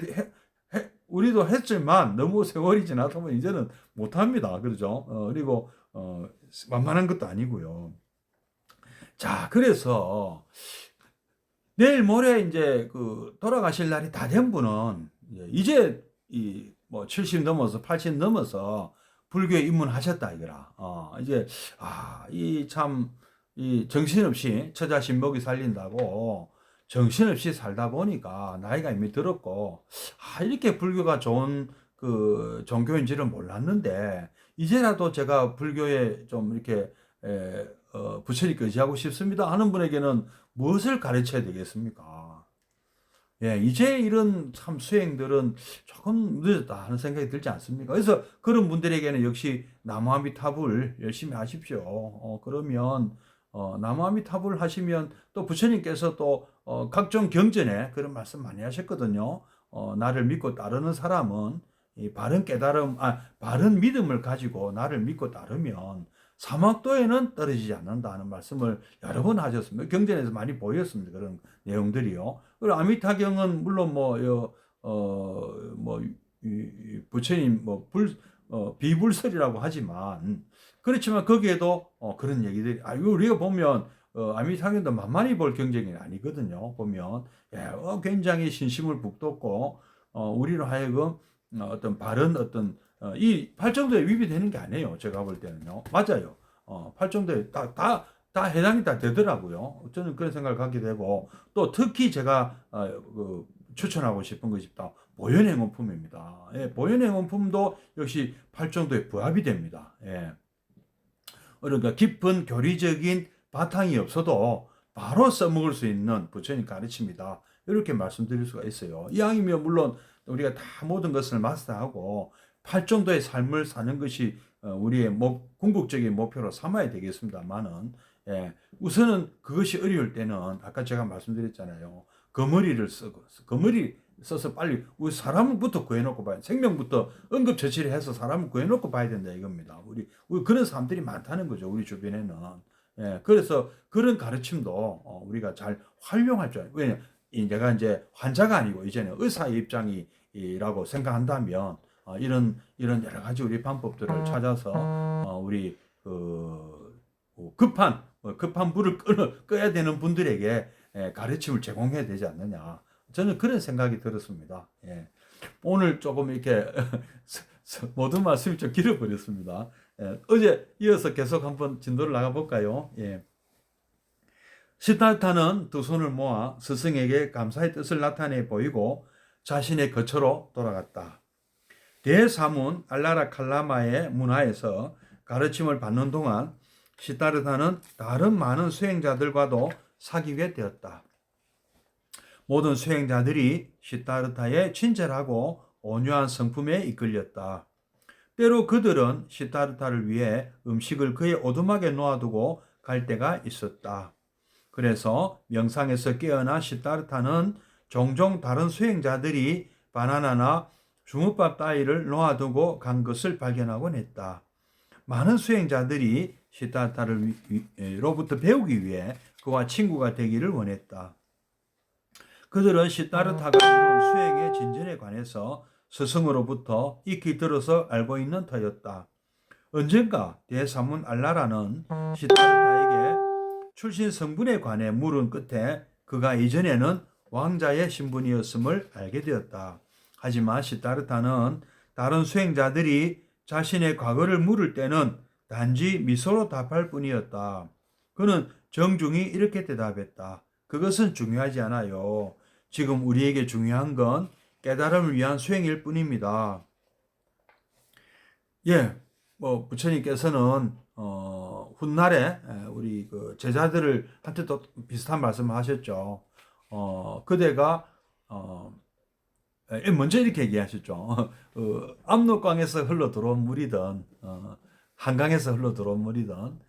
우리도 했지만, 너무 세월이 지나다 보면 이제는 못합니다. 그러죠? 그리고, 만만한 것도 아니고요. 자, 그래서, 내일 모레 이제 돌아가실 날이 다 된 분은, 이제 뭐 70 넘어서 80 넘어서 불교에 입문하셨다 이거라. 이제 이 참 이 정신없이 처자신 먹이 살린다고 정신없이 살다 보니까 나이가 이미 들었고 이렇게 불교가 좋은 그 종교인지를 몰랐는데 이제라도 제가 불교에 좀 이렇게 부처님께 의지하고 싶습니다 하는 분에게는 무엇을 가르쳐야 되겠습니까? 예, 이제 이런 참 수행들은 조금 늦었다 하는 생각이 들지 않습니까? 그래서 그런 분들에게는 역시 나무아미타불 열심히 하십시오. 그러면 나무아미타불 하시면 또 부처님께서 또 각종 경전에 그런 말씀 많이 하셨거든요. 나를 믿고 따르는 사람은 이 바른 깨달음, 바른 믿음을 가지고 나를 믿고 따르면 사막도에는 떨어지지 않는다 하는 말씀을 여러 번 하셨습니다. 경전에서 많이 보였습니다. 그런 내용들이요. 그리고 아미타경은 물론 부처님 비불설이라고 하지만 그렇지만 거기에도 그런 얘기들이 우리가 보면 아미타경도 만만히 볼 경전이 아니거든요. 보면 굉장히 신심을 북돋고 우리로 하여금 어떤 바른 어떤 이 팔정도에 위배되는 게 아니에요. 제가 볼 때는요. 맞아요. 팔정도에 다 해당이 다 되더라고요. 저는 그런 생각을 갖게 되고 또 특히 제가 추천하고 싶은 것이 다 보현행원품입니다. 예, 보현행원품도 역시 팔정도에 부합이 됩니다. 예. 그러니까 깊은 교리적인 바탕이 없어도 바로 써먹을 수 있는 부처님 가르침이다. 이렇게 말씀드릴 수가 있어요. 이왕이면 물론 우리가 다 모든 것을 마스터하고 팔정도의 삶을 사는 것이 우리의 궁극적인 목표로 삼아야 되겠습니다만은 우선은 그것이 어려울 때는 아까 제가 말씀드렸잖아요. 거머리를 써서 빨리 우리 사람부터 구해놓고 봐야 생명부터 응급처치를 해서 사람을 구해놓고 봐야 된다 이겁니다. 우리 그런 사람들이 많다는 거죠. 우리 주변에는. 그래서 그런 가르침도 우리가 잘 활용할 줄 알아요. 왜냐 내가 이제 환자가 아니고 이제는 의사의 입장이라고 생각한다면 이런 여러 가지 우리 방법들을 찾아서 우리 급한 불을 꺼야 되는 분들에게 가르침을 제공해야 되지 않느냐. 저는 그런 생각이 들었습니다. 예. 오늘 조금 이렇게 모든 말씀이 좀 길어버렸습니다. 어제 이어서 계속 한번 진도를 나가볼까요? 예. 시달타는 두 손을 모아 스승에게 감사의 뜻을 나타내 보이고 자신의 거처로 돌아갔다. 대사문 알라라 칼라마의 문화에서 가르침을 받는 동안 시타르타는 다른 많은 수행자들과도 사귀게 되었다. 모든 수행자들이 시타르타의 친절하고 온유한 성품에 이끌렸다. 때로 그들은 시타르타를 위해 음식을 그의 오두막에 놓아두고 갈 때가 있었다. 그래서 명상에서 깨어난 시타르타는 종종 다른 수행자들이 바나나나 주뭇밥 따위를 놓아두고 간 것을 발견하곤 했다. 많은 수행자들이 시타르타로부터 배우기 위해 그와 친구가 되기를 원했다. 그들은 시다르타가 이룬 수행의 진전에 관해서 스승으로부터 익히 들어서 알고 있는 터였다. 언젠가 대사문 알라라는 시다르타에게 출신 성분에 관해 물은 끝에 그가 이전에는 왕자의 신분이었음을 알게 되었다. 하지만 시다르타는 다른 수행자들이 자신의 과거를 물을 때는 단지 미소로 답할 뿐이었다. 그는 정중히 이렇게 대답했다. 그것은 중요하지 않아요. 지금 우리에게 중요한 건 깨달음을 위한 수행일 뿐입니다. 예, 부처님께서는 훗날에 우리 그 제자들을 한테도 비슷한 말씀을 하셨죠. 그대가 먼저 이렇게 얘기하셨죠. 압록강에서 흘러 들어온 물이든 한강에서 흘러 들어온 물이든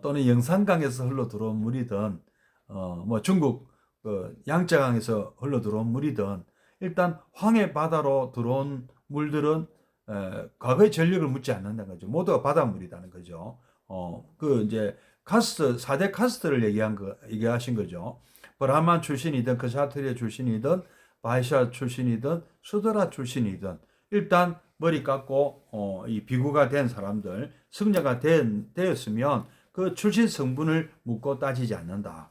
또는 영산강에서 흘러 들어온 물이든 중국 양쯔강에서 흘러 들어온 물이든 일단 황해 바다로 들어온 물들은 과거의 전력을 묻지 않는다는 거죠. 모두가 바닷물이라는 거죠. 이제 카스트, 4대 카스트를 얘기하신 거죠. 브라만 출신이든 크샤트리아 출신이든 바이샤 출신이든 수드라 출신이든 일단 머리 깎고 이 비구가 된 사람들, 승자가 되었으면 그 출신 성분을 묻고 따지지 않는다.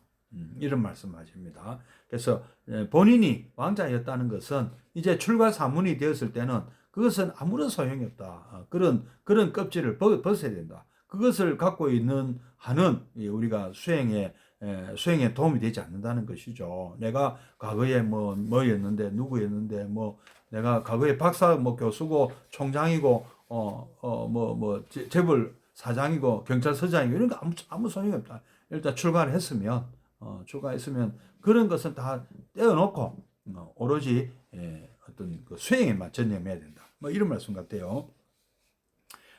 이런 말씀하십니다. 그래서 본인이 왕자였다는 것은 이제 출가 사문이 되었을 때는 그것은 아무런 소용이 없다. 그런 껍질을 벗어야 된다. 그것을 갖고 있는 한은 우리가 수행에 도움이 되지 않는다는 것이죠. 내가 과거에 뭐였는데 누구였는데 내가 과거에 박사 교수고 총장이고 재벌 사장이고 경찰서장이고 이런 거 아무 소용이 없다. 일단 출가했으면 그런 것은 다 떼어놓고 오로지 어떤 그 수행에만 전념해야 된다. 이런 말씀 같아요.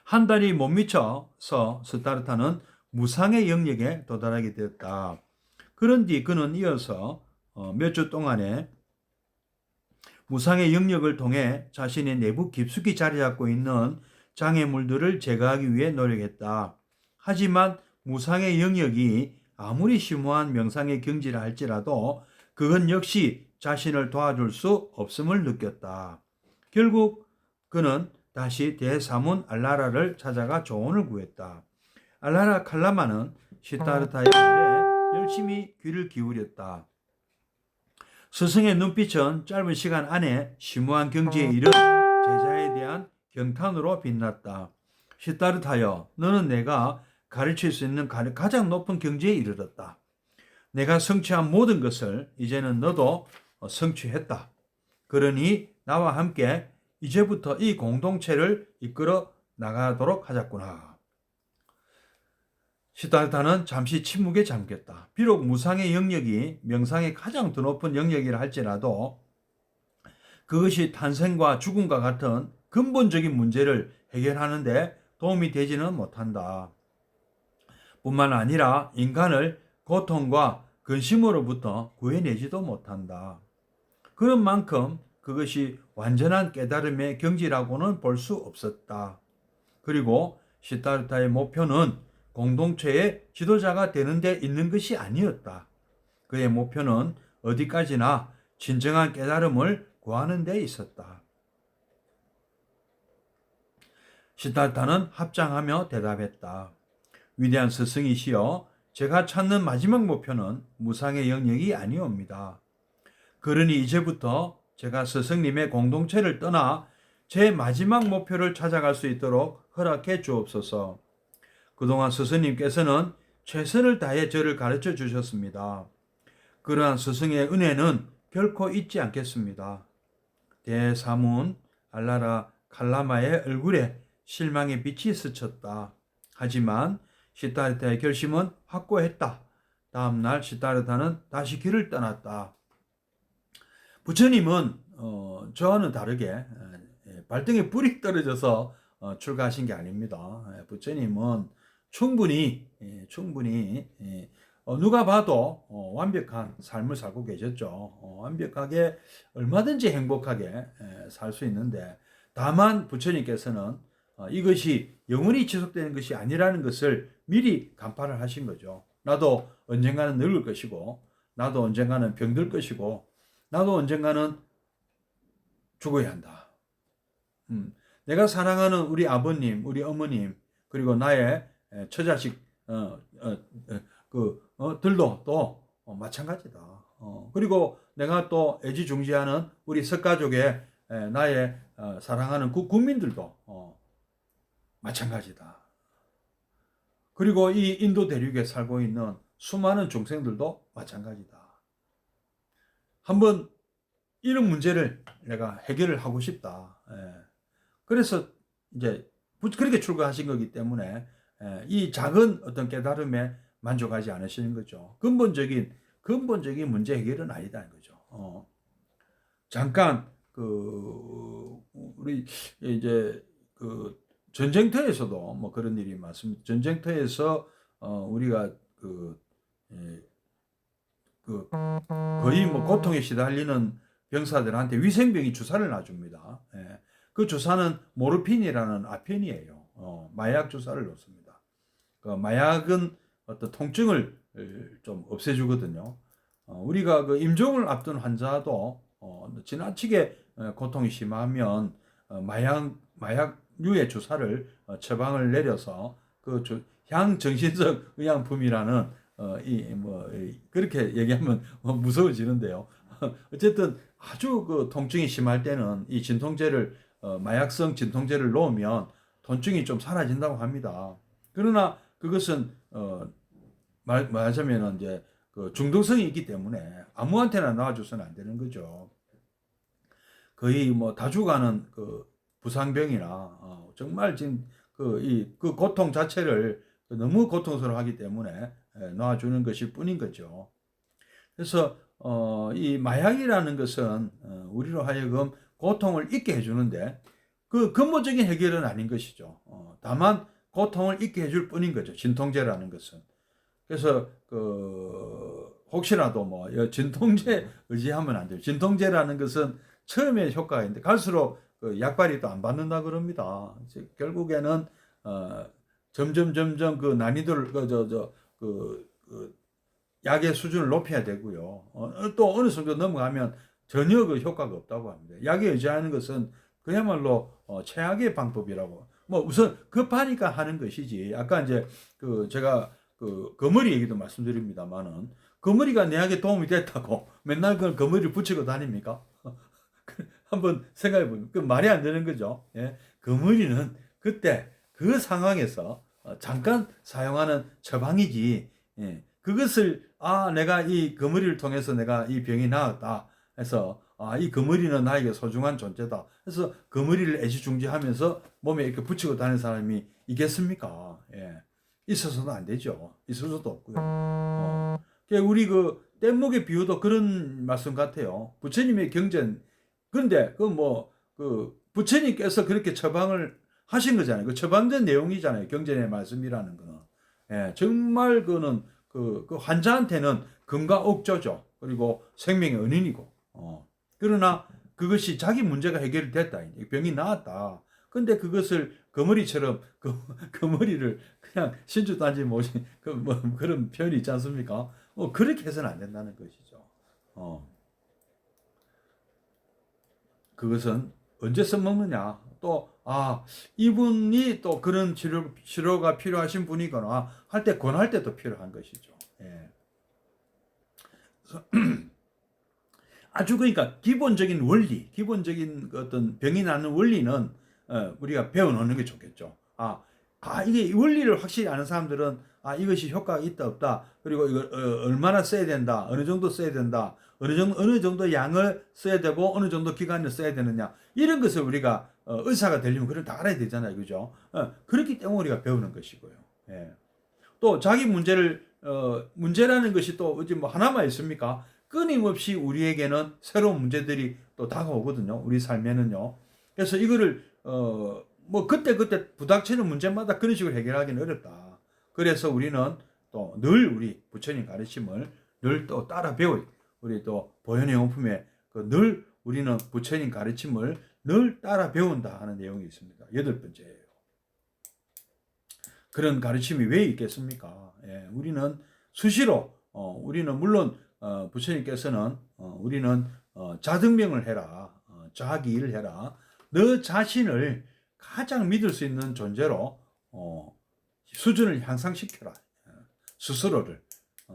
한 달이 못 미쳐서 시다르타는 무상의 영역에 도달하게 되었다. 그런 뒤 그는 이어서 몇 주 동안에 무상의 영역을 통해 자신의 내부 깊숙이 자리 잡고 있는 장애물들을 제거하기 위해 노력했다. 하지만 무상의 영역이 아무리 심오한 명상의 경지라 할지라도 그건 역시 자신을 도와줄 수 없음을 느꼈다. 결국 그는 다시 대사문 알라라를 찾아가 조언을 구했다. 알라라 칼라마는 시다르타의 말에 열심히 귀를 기울였다. 스승의 눈빛은 짧은 시간 안에 심오한 경지에 이른 제자에 대한 경탄으로 빛났다. 시다르타여, 너는 내가 가르칠 수 있는 가장 높은 경지에 이르렀다. 내가 성취한 모든 것을 이제는 너도 성취했다. 그러니 나와 함께 이제부터 이 공동체를 이끌어 나가도록 하자꾸나. 시다르타는 잠시 침묵에 잠겼다. 비록 무상의 영역이 명상의 가장 더 높은 영역이라 할지라도 그것이 탄생과 죽음과 같은 근본적인 문제를 해결하는 데 도움이 되지는 못한다. 뿐만 아니라 인간을 고통과 근심으로부터 구해내지도 못한다. 그런 만큼 그것이 완전한 깨달음의 경지라고는 볼 수 없었다. 그리고 시다르타의 목표는 공동체의 지도자가 되는 데 있는 것이 아니었다. 그의 목표는 어디까지나 진정한 깨달음을 구하는 데 있었다. 시다르타는 합장하며 대답했다. 위대한 스승이시여, 제가 찾는 마지막 목표는 무상의 영역이 아니옵니다. 그러니 이제부터 제가 스승님의 공동체를 떠나 제 마지막 목표를 찾아갈 수 있도록 허락해 주옵소서. 그동안 스승님께서는 최선을 다해 저를 가르쳐 주셨습니다. 그러한 스승의 은혜는 결코 잊지 않겠습니다. 대사문 알라라 칼라마의 얼굴에 실망의 빛이 스쳤다. 하지만 시다르타의 결심은 확고했다. 다음날 시다르타는 다시 길을 떠났다. 부처님은 저와는 다르게 발등에 불이 떨어져서 출가하신 게 아닙니다. 부처님은 충분히 누가 봐도 완벽한 삶을 살고 계셨죠. 완벽하게 얼마든지 행복하게 살 수 있는데, 다만 부처님께서는 이것이 영원히 지속되는 것이 아니라는 것을 미리 간파를 하신 거죠. 나도 언젠가는 늙을 것이고 나도 언젠가는 병들 것이고 나도 언젠가는 죽어야 한다. 내가 사랑하는 우리 아버님, 우리 어머님, 그리고 나의 처자식 들도 또 마찬가지다. 그리고 내가 또 애지중지하는 우리 석가족의 나의 사랑하는 국민들도 마찬가지다. 그리고 이 인도 대륙에 살고 있는 수많은 중생들도 마찬가지다. 한번 이런 문제를 내가 해결을 하고 싶다. 그래서 이제 그렇게 출가하신 거기 때문에 이 작은 어떤 깨달음에 만족하지 않으시는 거죠. 근본적인 문제 해결은 아니다는 거죠. 잠깐 우리 이제 전쟁터에서도 뭐 그런 일이 많습니다. 전쟁터에서 우리가 거의 뭐 고통에 시달리는 병사들한테 위생병이 주사를 놔줍니다. 그 주사는 모르핀이라는 아펜이에요. 마약 주사를 놓습니다. 그 마약은 어떤 통증을 좀 없애주거든요. 우리가 그 임종을 앞둔 환자도 지나치게 고통이 심하면 마약류의 주사를 처방을 내려서 그 향정신성 의약품이라는 그렇게 얘기하면 무서워지는데요. 어쨌든 아주 그 통증이 심할 때는 이 진통제를 마약성 진통제를 놓으면 통증이 좀 사라진다고 합니다. 그러나 그것은 말하자면 이제 그 중독성이 있기 때문에 아무한테나 놔줘서는 안 되는 거죠. 거의 뭐 다 죽어가는 그 부상병이나 정말 지금 그 고통 자체를 너무 고통스러워하기 때문에 놔주는 것일 뿐인 거죠. 그래서 이 마약이라는 것은 우리로 하여금 고통을 잊게 해주는데 그 근본적인 해결은 아닌 것이죠. 다만 고통을 잊게 해줄 뿐인 거죠. 진통제라는 것은. 그래서 혹시라도 뭐 진통제 의지하면 안 돼요. 진통제라는 것은 처음에 효과가 있는데 갈수록 그 약발이 또 안 받는다 그럽니다. 결국에는 점점 그 난이도를 약의 수준을 높여야 되고요. 또 어느 정도 넘어가면 전혀 그 효과가 없다고 합니다. 약에 의지하는 것은 그야말로 최악의 방법이라고. 뭐 우선 급하니까 하는 것이지. 아까 이제 제가 거머리 얘기도 말씀드립니다만은 거머리가 내약에 도움이 됐다고 맨날 그 거머리를 붙이고 다닙니까? 한번 생각해 보면 그 말이 안 되는 거죠. 예? 거머리는 그때 그 상황에서 잠깐 사용하는 처방이지. 예. 그것을 내가 이 거머리를 통해서 내가 이 병이 나았다 해서 이 거머리는 나에게 소중한 존재다 해서 거머리를 애지중지하면서 몸에 이렇게 붙이고 다니는 사람이 있겠습니까? 예. 있어서도 안 되죠. 있을 수도 없고요. 우리 그 뗏목의 비유도 그런 말씀 같아요. 부처님의 경전. 그런데 부처님께서 그렇게 처방을 하신 거잖아요. 그 처방된 내용이잖아요. 경전의 말씀이라는 거는. 예, 정말 그는 그 환자한테는 금과옥조죠. 그리고 생명의 은인이고. 그러나 그것이 자기 문제가 해결이 됐다. 병이 나았다. 근데 그것을 거머리처럼 거머리를 그냥 신주단지 뭐지 그런 표현이 있지 않습니까? 그렇게 해서는 안 된다는 것이죠. 그것은 언제 써먹느냐. 또 이분이 또 그런 치료가 필요하신 분이거나 할 때 권할 때도 필요한 것이죠. 예. 아주 그러니까 기본적인 원리, 기본적인 어떤 병이 나는 원리는 우리가 배워놓는 게 좋겠죠. 이게 원리를 확실히 아는 사람들은 이것이 효과가 있다 없다, 그리고 이거 얼마나 써야 된다, 어느 정도 써야 된다, 어느 정도 양을 써야 되고 어느 정도 기간을 써야 되느냐, 이런 것을 우리가 의사가 되려면 그걸 다 알아야 되잖아요, 그죠? 그렇기 때문에 우리가 배우는 것이고요. 예. 또 자기 문제라는 것이 또 어디 뭐 하나만 있습니까? 끊임없이 우리에게는 새로운 문제들이 또 다가오거든요. 우리 삶에는요. 그래서 이거를 뭐 그때 부닥치는 문제마다 그런 식으로 해결하기는 어렵다. 그래서 우리는 또 늘 우리 부처님 가르침을 늘 또 따라 배워요. 우리 또 보현행용품에 늘 우리는 부처님 가르침을 늘 따라 배운다 하는 내용이 있습니다. 8번째예요. 그런 가르침이 왜 있겠습니까? 예, 우리는 수시로 우리는 물론 부처님께서는 우리는 자증명을 해라. 자기를 해라. 너 자신을 가장 믿을 수 있는 존재로 수준을 향상시켜라. 스스로를.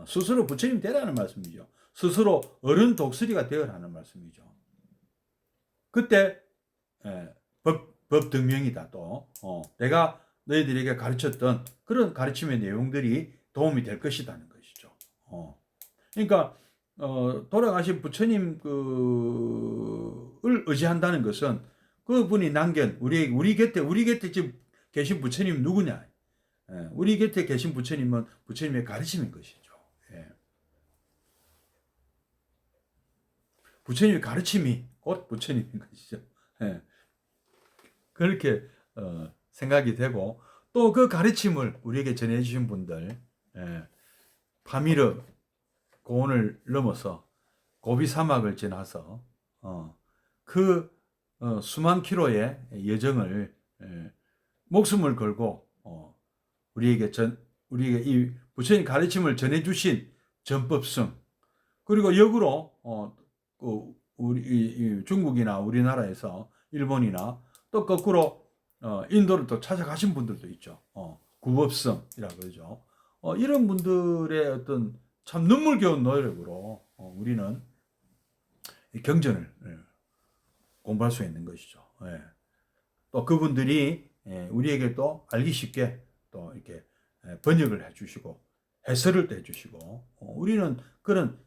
스스로 부처님 되라는 말씀이죠. 스스로 어른 독수리가 되어라는 말씀이죠. 그때 법등명이다. 또 내가 너희들에게 가르쳤던 그런 가르침의 내용들이 도움이 될 것이라는 것이죠. 그러니까 돌아가신 부처님을 의지한다는 것은 그분이 남긴 우리 곁에 지금 계신 부처님 누구냐? 우리 곁에 계신 부처님은 부처님의 가르침인 것이죠. 부처님의 가르침이 곧 부처님인 것이죠. 그렇게 생각이 되고 또 그 가르침을 우리에게 전해주신 분들 파미르 고원을 넘어서 고비 사막을 지나서 그 수만 킬로의 여정을 목숨을 걸고 우리에게 이 부처님 가르침을 전해주신 전법승 그리고 역으로 우리 중국이나 우리나라에서 일본이나 또 거꾸로 인도를 또 찾아가신 분들도 있죠. 구법성이라고 그러죠. 이런 분들의 어떤 참 눈물겨운 노력으로 우리는 경전을 공부할 수 있는 것이죠. 또 그분들이 우리에게 또 알기 쉽게 또 이렇게 번역을 해주시고 해설을 해주시고 우리는 그런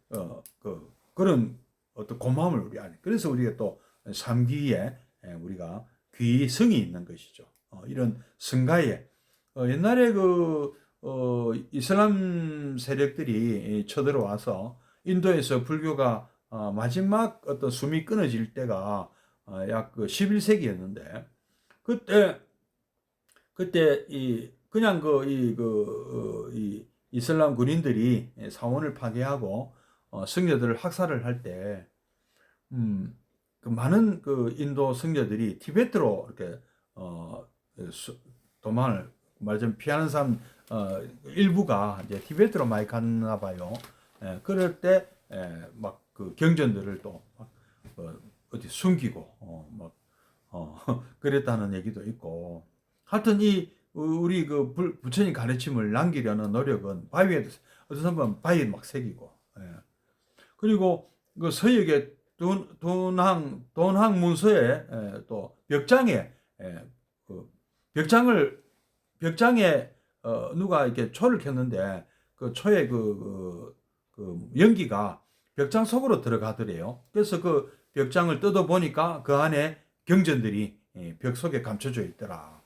그런 어떤 고마움을 우리 안에 그래서 우리가 또 삼귀에 우리가 귀성이 있는 것이죠. 이런 성가에 옛날에 이슬람 세력들이 쳐들어와서 인도에서 불교가 마지막 어떤 숨이 끊어질 때가 약 11세기였는데 그때 그냥 이 이슬람 군인들이 사원을 파괴하고 성녀들을 학살을 할 때 그 많은 인도 성녀들이 티베트로 이렇게 도망을 말하자면 피하는 사람 일부가 이제 티베트로 많이 갔나 봐요. 그럴 때 막 그 경전들을 또 어디 숨기고 그랬다는 얘기도 있고 하여튼 우리 부처님 가르침을 남기려는 노력은 바위에 어떤 사람은 바위에 막 새기고 그리고 그 서역의 돈항 문서에 또 벽장에 벽장에 누가 이렇게 초를 켰는데 그 초의 그 연기가 벽장 속으로 들어가더래요. 그래서 그 벽장을 뜯어 보니까 그 안에 경전들이 벽 속에 감춰져 있더라.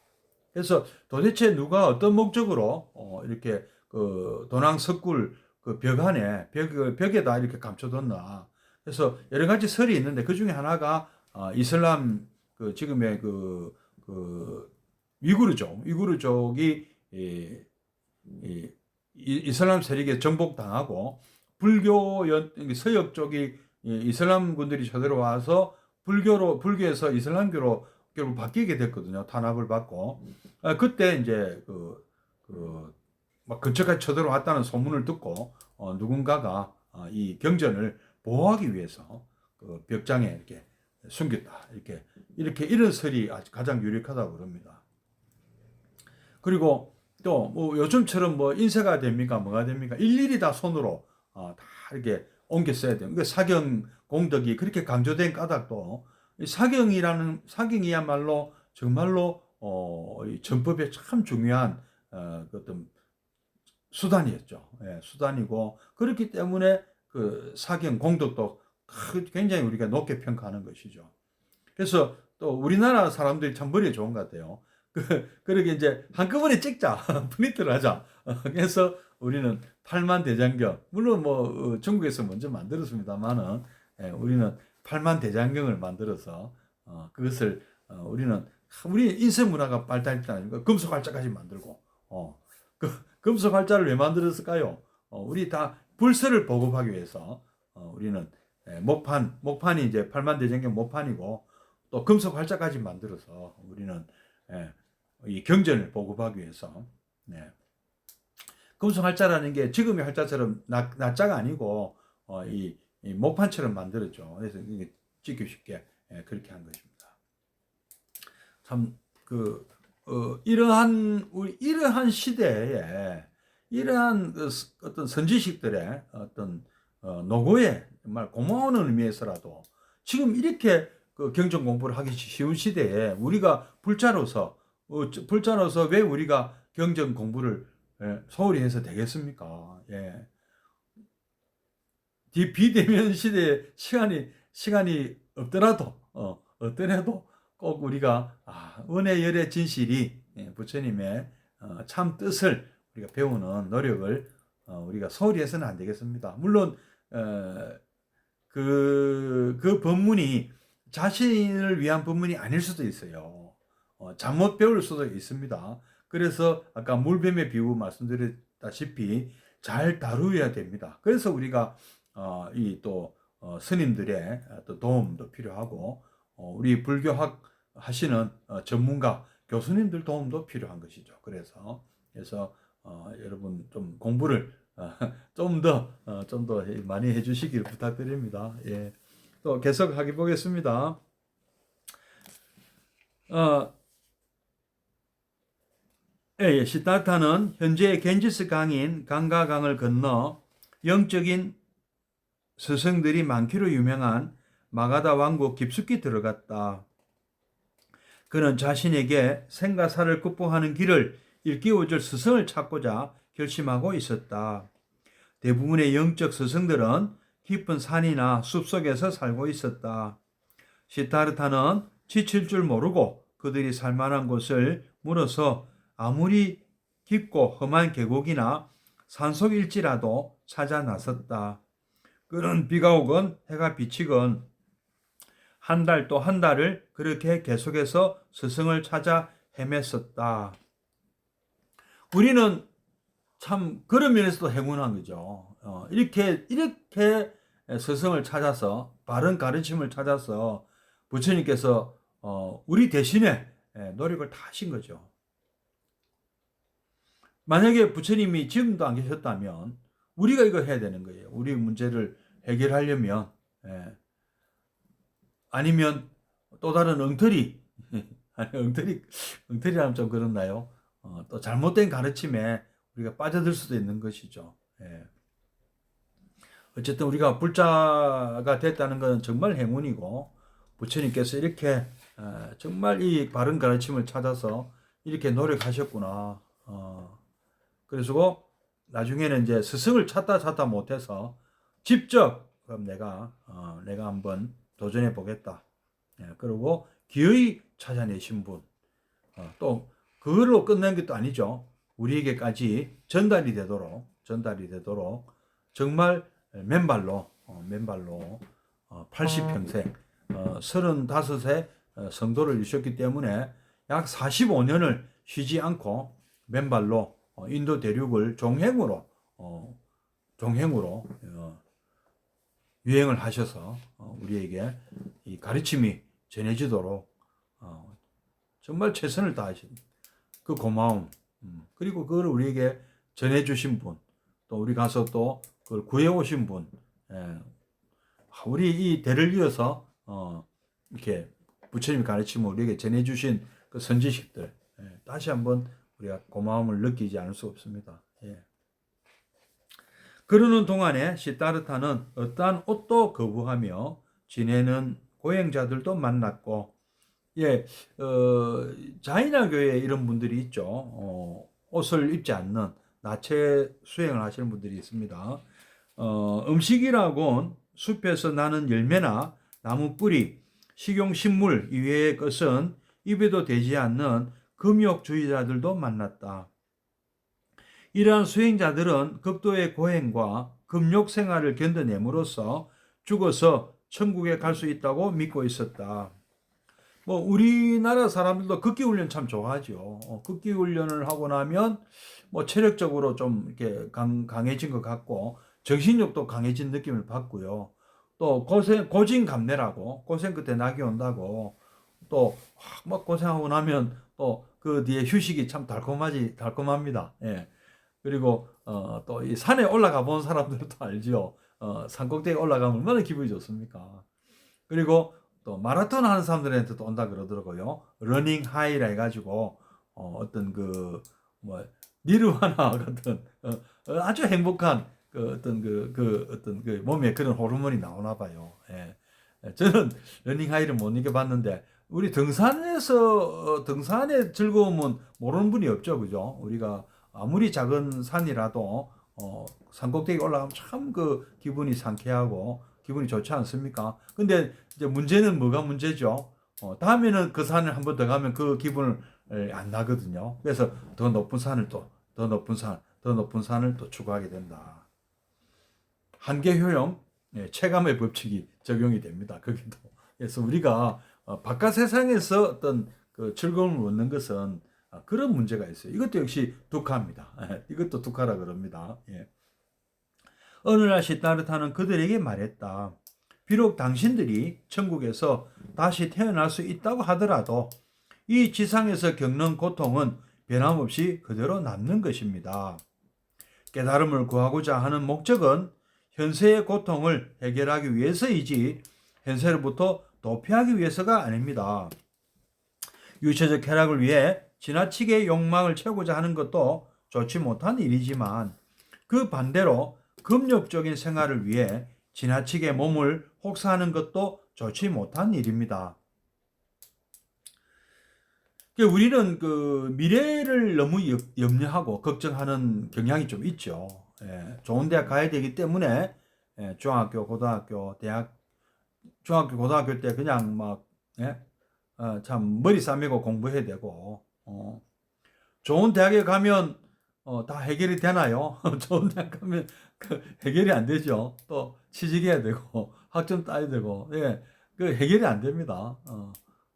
그래서 도대체 누가 어떤 목적으로 이렇게 그 돈항 석굴 그 벽 안에 벽에다 이렇게 감춰뒀나. 그래서 여러 가지 설이 있는데 그 중에 하나가 이슬람 지금의 위구르족이 이슬람 세력에 정복당하고 불교 서역 쪽이 이슬람군들이 쳐들어와서 불교에서 이슬람교로 결국 바뀌게 됐거든요. 탄압을 받고 그때 이제 막 근처까지 쳐들어왔다는 소문을 듣고 누군가가 이 경전을 보호하기 위해서 그 벽장에 이렇게 숨겼다. 이런 설이 가장 유력하다고 그럽니다. 그리고 또 뭐 요즘처럼 뭐 인쇄가 됩니까? 뭐가 됩니까? 일일이 다 손으로 다 이렇게 옮겨 써야 돼요. 그러니까 사경 공덕이 그렇게 강조된 까닭도 사경이야말로 정말로 이 전법에 참 중요한 어떤 수단이었죠. 수단이고 그렇기 때문에 그 사경 공덕도 굉장히 우리가 높게 평가하는 것이죠. 그래서 또 우리나라 사람들이 참 머리가 좋은 것 같아요. 그러게 이제 한꺼번에 찍자. 프린트를 하자. 그래서 우리는 팔만대장경. 물론 뭐 중국에서 먼저 만들었습니다만은 우리는 팔만대장경을 만들어서 그것을 우리 인쇄 문화가 발달했다는 금속 활자까지 만들고 금속 활자를 왜 만들었을까요? 우리 다 불서를 보급하기 위해서 우리는 목판이 이제 팔만대장경 목판이고 또 금속 활자까지 만들어서 우리는 이 경전을 보급하기 위해서 금속 활자라는 게 지금의 활자처럼 낮자가 아니고 이 이 목판처럼 만들었죠. 그래서 이게 찍기 쉽게 그렇게 한 것입니다. 참 이러한 시대에 이러한 어떤 선지식들의 어떤 노고에 정말 고마운 의미에서라도 지금 이렇게 경전 공부를 하기 쉬운 시대에 우리가 불자로서 왜 우리가 경전 공부를 소홀히 해서 되겠습니까? 예. 비대면 시대에 시간이 없더라도 꼭 우리가 은혜 열의 진실이 부처님의 참 뜻을 우리가 배우는 노력을 우리가 소홀히 해서는 안 되겠습니다. 물론 그 법문이 자신을 위한 법문이 아닐 수도 있어요. 잘못 배울 수도 있습니다. 그래서 아까 물뱀의 비유 말씀드렸다시피 잘 다루어야 됩니다. 그래서 우리가 스님들의 또 도움도 필요하고 우리 불교학 하시는 전문가 교수님들 도움도 필요한 것이죠. 그래서 여러분 좀 공부를 좀 더 많이 해주시기를 부탁드립니다. 예. 또 계속 하기 보겠습니다. 시타타는 현재 겐지스 강인 강가강을 건너 영적인 스승들이 많기로 유명한 마가다 왕국 깊숙이 들어갔다. 그는 자신에게 생과 사를 극복하는 길을 일깨워줄 스승을 찾고자 결심하고 있었다. 대부분의 영적 스승들은 깊은 산이나 숲속에서 살고 있었다. 시타르타는 지칠 줄 모르고 그들이 살만한 곳을 물어서 아무리 깊고 험한 계곡이나 산속일지라도 찾아 나섰다. 그는 비가 오건 해가 비치건 한 달 또 한 달을 그렇게 계속해서 스승을 찾아 헤맸었다. 우리는 참 그런 면에서도 행운한 거죠. 이렇게 스승을 찾아서 바른 가르침을 찾아서 부처님께서 우리 대신에 노력을 다 하신 거죠. 만약에 부처님이 지금도 안 계셨다면 우리가 이거 해야 되는 거예요. 우리 문제를 해결하려면 아니면 또 다른 엉터리 엉터리라면 좀 그렇나요? 또 잘못된 가르침에 우리가 빠져들 수도 있는 것이죠. 어쨌든 우리가 불자가 됐다는 것은 정말 행운이고 부처님께서 이렇게 정말 이 바른 가르침을 찾아서 이렇게 노력하셨구나. 그래서 나중에는 이제 스승을 찾다 못해서 직접 그럼 내가 한번 도전해 보겠다. 그리고 기어이 찾아내신 분. 또 그걸로 끝난 것도 아니죠. 우리에게까지 전달이 되도록 정말 맨발로 80평생 35세 성도를 이루셨기 때문에 약 45년을 쉬지 않고 맨발로 인도 대륙을 종행으로 유행을 하셔서 우리에게 이 가르침이 전해지도록 정말 최선을 다하신 그 고마움, 그리고 그걸 우리에게 전해주신 분, 또 우리 가서 또 그걸 구해오신 분, 우리 이 대를 이어서 이렇게 부처님의 가르침을 우리에게 전해주신 그 선지식들, 다시 한번 우리가 고마움을 느끼지 않을 수 없습니다. 그러는 동안에 시타르타는 어떠한 옷도 거부하며 지내는 고행자들도 만났고, 자이나교에 이런 분들이 있죠. 옷을 입지 않는 나체 수행을 하시는 분들이 있습니다. 음식이라곤 숲에서 나는 열매나 나무 뿌리, 식용식물 이외의 것은 입에도 되지 않는 금욕주의자들도 만났다. 이러한 수행자들은 극도의 고행과 금욕 생활을 견뎌냄으로써 죽어서 천국에 갈 수 있다고 믿고 있었다. 우리나라 사람들도 극기 훈련 참 좋아하죠. 극기 훈련을 하고 나면 체력적으로 좀 이렇게 강해진 것 같고 정신력도 강해진 느낌을 받고요. 또 고진감래라고 고생 끝에 낙이 온다고 또 막 고생하고 나면 또 그 뒤에 휴식이 참 달콤합니다. 그리고 또 이 산에 올라가 본 사람들도 알죠. 산꼭대기 올라가면 얼마나 기분이 좋습니까? 그리고 또 마라톤 하는 사람들한테 또 온다 그러더라고요. 러닝 하이라 해가지고 어떤 그 뭐 니르와나 같은 아주 행복한 그 어떤 어떤 그 몸에 그런 호르몬이 나오나 봐요. 예. 저는 러닝 하이를 못 이겨봤는데 우리 등산에서 등산의 즐거움은 모르는 분이 없죠, 그죠? 우리가 아무리 작은 산이라도 산꼭대기 올라가면 참 그 기분이 상쾌하고 기분이 좋지 않습니까? 근데 이제 문제는 뭐가 문제죠? 다음에는 그 산을 한 번 더 가면 그 기분을 안 나거든요. 그래서 더 높은 산을 또, 더 높은 산, 더 높은 산을 또 추구하게 된다. 한계 효용, 체감의 법칙이 적용이 됩니다. 거기도. 그래서 우리가 바깥 세상에서 어떤 그 즐거움을 얻는 것은 그런 문제가 있어요. 이것도 역시 독하입니다. 이것도 독하라 그럽니다. 예. 어느 날 시타르타는 그들에게 말했다. 비록 당신들이 천국에서 다시 태어날 수 있다고 하더라도 이 지상에서 겪는 고통은 변함없이 그대로 남는 것입니다. 깨달음을 구하고자 하는 목적은 현세의 고통을 해결하기 위해서이지 현세로부터 도피하기 위해서가 아닙니다. 유체적 쾌락을 위해 지나치게 욕망을 채우고자 하는 것도 좋지 못한 일이지만 그 반대로 금욕적인 생활을 위해 지나치게 몸을 혹사하는 것도 좋지 못한 일입니다. 우리는 그 미래를 너무 염려하고 걱정하는 경향이 좀 있죠. 좋은 대학 가야 되기 때문에 중학교, 고등학교, 대학, 중학교, 고등학교 때 그냥 막 참 머리 싸매고 공부해야 되고 좋은 대학에 가면 다 해결이 되나요? 좋은 대학 가면 그 해결이 안 되죠. 또 취직해야 되고 학점 따야 되고 그 해결이 안 됩니다.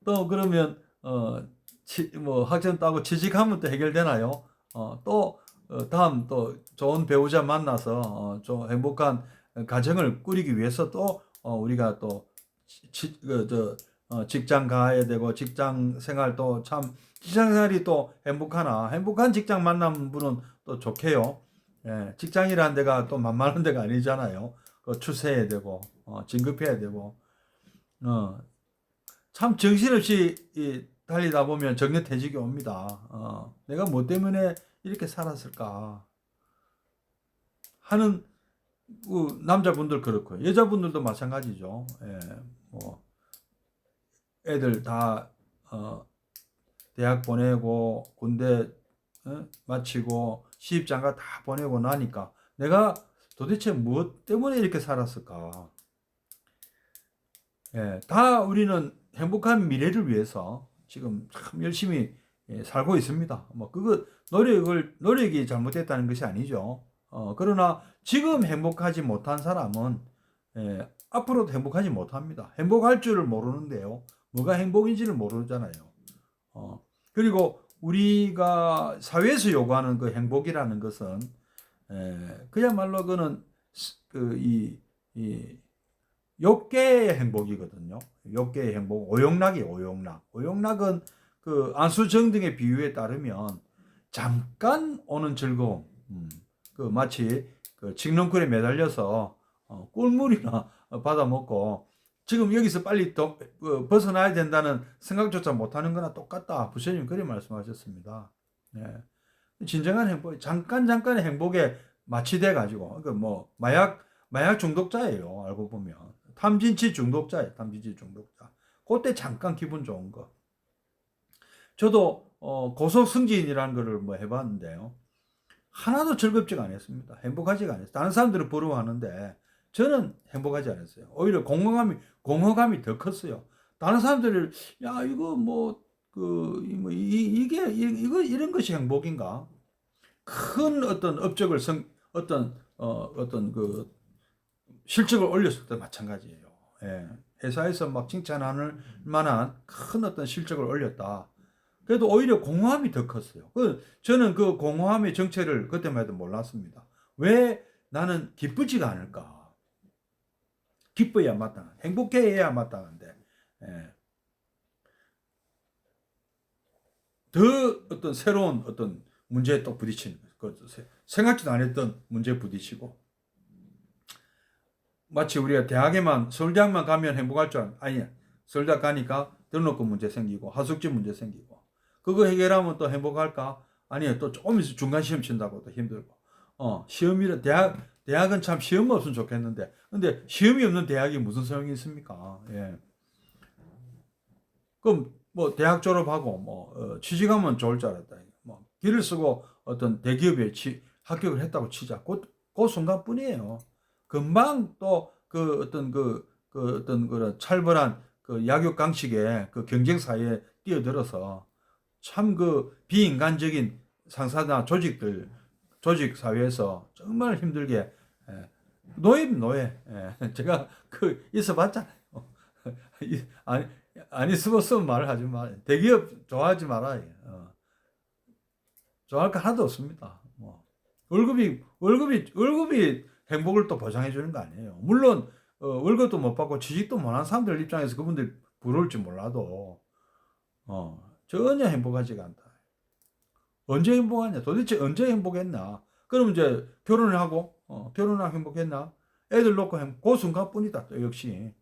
또 그러면 뭐 학점 따고 취직하면 또 해결되나요? 또 다음 또 좋은 배우자 만나서 좀 행복한 가정을 꾸리기 위해서 또 우리가 또 직장 가야 되고 직장 생활도 참 직장 생활이 또 행복하나 행복한 직장 만난 분은 또 좋게요. 직장이라는 데가 또 만만한 데가 아니잖아요. 추세해야 되고 진급해야 되고 참 정신없이 달리다 보면 정년퇴직이 옵니다. 내가 뭐 때문에 이렇게 살았을까 하는 남자분들 그렇고 여자분들도 마찬가지죠. 뭐 애들 다 대학 보내고 군대 마치고 시집장가 다 보내고 나니까 내가 도대체 무엇 때문에 이렇게 살았을까? 다 우리는 행복한 미래를 위해서 지금 참 열심히 살고 있습니다. 뭐 그거 노력이 잘못됐다는 것이 아니죠. 그러나 지금 행복하지 못한 사람은 앞으로도 행복하지 못합니다. 행복할 줄을 모르는데요. 뭐가 행복인지를 모르잖아요. 그리고 우리가 사회에서 요구하는 그 행복이라는 것은 그야말로 그는 이 욕계의 행복이거든요. 욕계의 행복, 오용락이에요. 오용락은 그 안수정 등의 비유에 따르면 잠깐 오는 즐거움. 그 마치 그 칡렁쿨에 매달려서 꿀물이나 받아 먹고 지금 여기서 빨리 벗어나야 된다는 생각조차 못하는 거나 똑같다. 부처님 그리 말씀하셨습니다. 진정한 행복, 잠깐의 행복에 마취돼 가지고 뭐 마약 중독자예요. 알고 보면 탐진치 중독자예요. 탐진치 중독자. 그때 잠깐 기분 좋은 거. 저도 고소승진이라는 거를 뭐 해봤는데요. 하나도 즐겁지가 않았습니다. 행복하지가 않았어요. 다른 사람들은 부러워하는데 저는 행복하지 않았어요. 오히려 공허감이 더 컸어요. 다른 사람들을 야 이거 이거 이런 것이 행복인가? 큰 어떤 업적을 어떤 그 실적을 올렸을 때 마찬가지예요. 회사에서 막 칭찬하는 만한 큰 어떤 실적을 올렸다. 그래도 오히려 공허함이 더 컸어요. 저는 그 공허함의 정체를 그때만 해도 몰랐습니다. 왜 나는 기쁘지가 않을까? 기뻐야 마땅한, 행복해야 마땅한데, 더 어떤 새로운 어떤 문제에 또 부딪히는 거예요. 생각지도 안 했던 문제에 부딪히고. 마치 우리가 대학에만 서울대학만 가면 행복할 줄 아니야. 서울대학 가니까 등록금 문제 생기고 하숙집 문제 생기고 그거 해결하면 또 행복할까? 아니요. 또 조금 있으면 중간 시험 친다고 또 힘들고. 시험이라 대학은 참 시험 없으면 좋겠는데 근데 시험이 없는 대학이 무슨 소용이 있습니까? 예. 그럼 뭐 대학 졸업하고 취직하면 좋을 줄 알았다. 뭐 길을 쓰고 어떤 대기업에 합격을 했다고 치자. 그 순간뿐이에요. 금방 또 그 어떤 어떤 그런 살벌한 그 약육강식의 그 경쟁 사회에 뛰어들어서 참 그 비인간적인 상사나 조직 사회에서 정말 힘들게 노예 제가 그 있어봤잖아요. 아니 안 있으면 말을 하지 마. 대기업 좋아하지 마라. 좋아할 거 하나도 없습니다. 뭐 월급이 행복을 또 보장해 주는 거 아니에요. 물론 월급도 못 받고 취직도 못한 사람들 입장에서 그분들 부러울지 몰라도 전혀 행복하지가 않다. 언제 행복하냐? 도대체 언제 행복했나? 그럼 이제 결혼을 하고 결혼하고 행복했나? 애들 놓고 그 순간뿐이다. 또 역시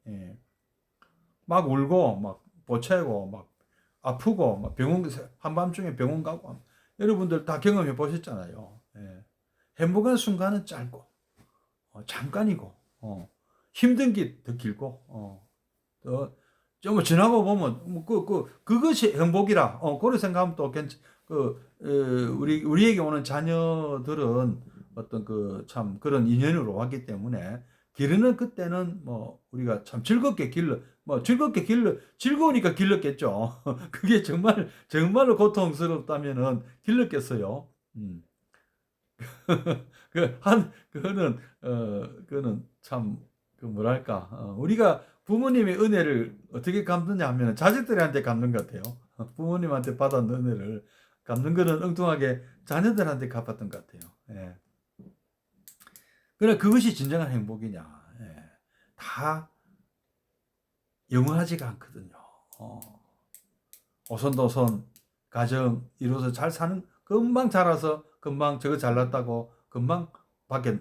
막 울고 막 보채고 막 아프고 막 병원 한밤중에 병원 가고 여러분들 다 경험해 보셨잖아요. 행복한 순간은 짧고 잠깐이고 힘든 게 더 길고 좀 지나고 보면 뭐 그것이 행복이라 그런 생각하면 또 우리에게 오는 자녀들은 어떤 그 참 그런 인연으로 왔기 때문에 기르는 그때는 뭐 우리가 참 즐겁게 즐거우니까 길렀겠죠. 그게 정말로 고통스럽다면은 길렀겠어요. 그거는 참 그 뭐랄까 우리가 부모님의 은혜를 어떻게 갚느냐 하면 자식들한테 갚는 것 같아요. 부모님한테 받았는 은혜를 갚는 거는 엉뚱하게 자녀들한테 갚았던 것 같아요. 예. 그래 그것이 진정한 행복이냐? 다 영원하지가 않거든요. 오손도손 가정 이루어서 잘 사는 금방 자라서 금방 저거 잘났다고 금방 밖에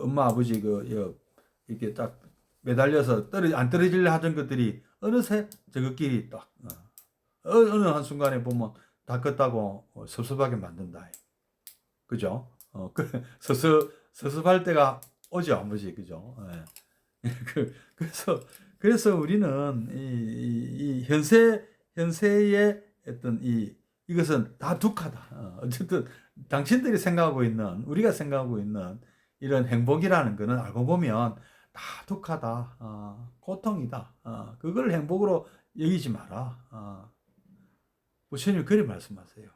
엄마 아버지 이렇게 딱 매달려서 안 떨어질려 하던 것들이 어느새 저것끼리 딱 어느 한순간에 보면 다 컸다고 섭섭하게 만든다. 그죠? 섭섭할 때가 오죠, 한 번씩. 그죠? 그래서 우리는 이 현세의 어떤 이것은 다 독하다. 어쨌든 당신들이 생각하고 있는, 우리가 생각하고 있는 이런 행복이라는 거는 알고 보면 다 독하다. 고통이다. 그걸 행복으로 여기지 마라. 부처님 그리 말씀하세요.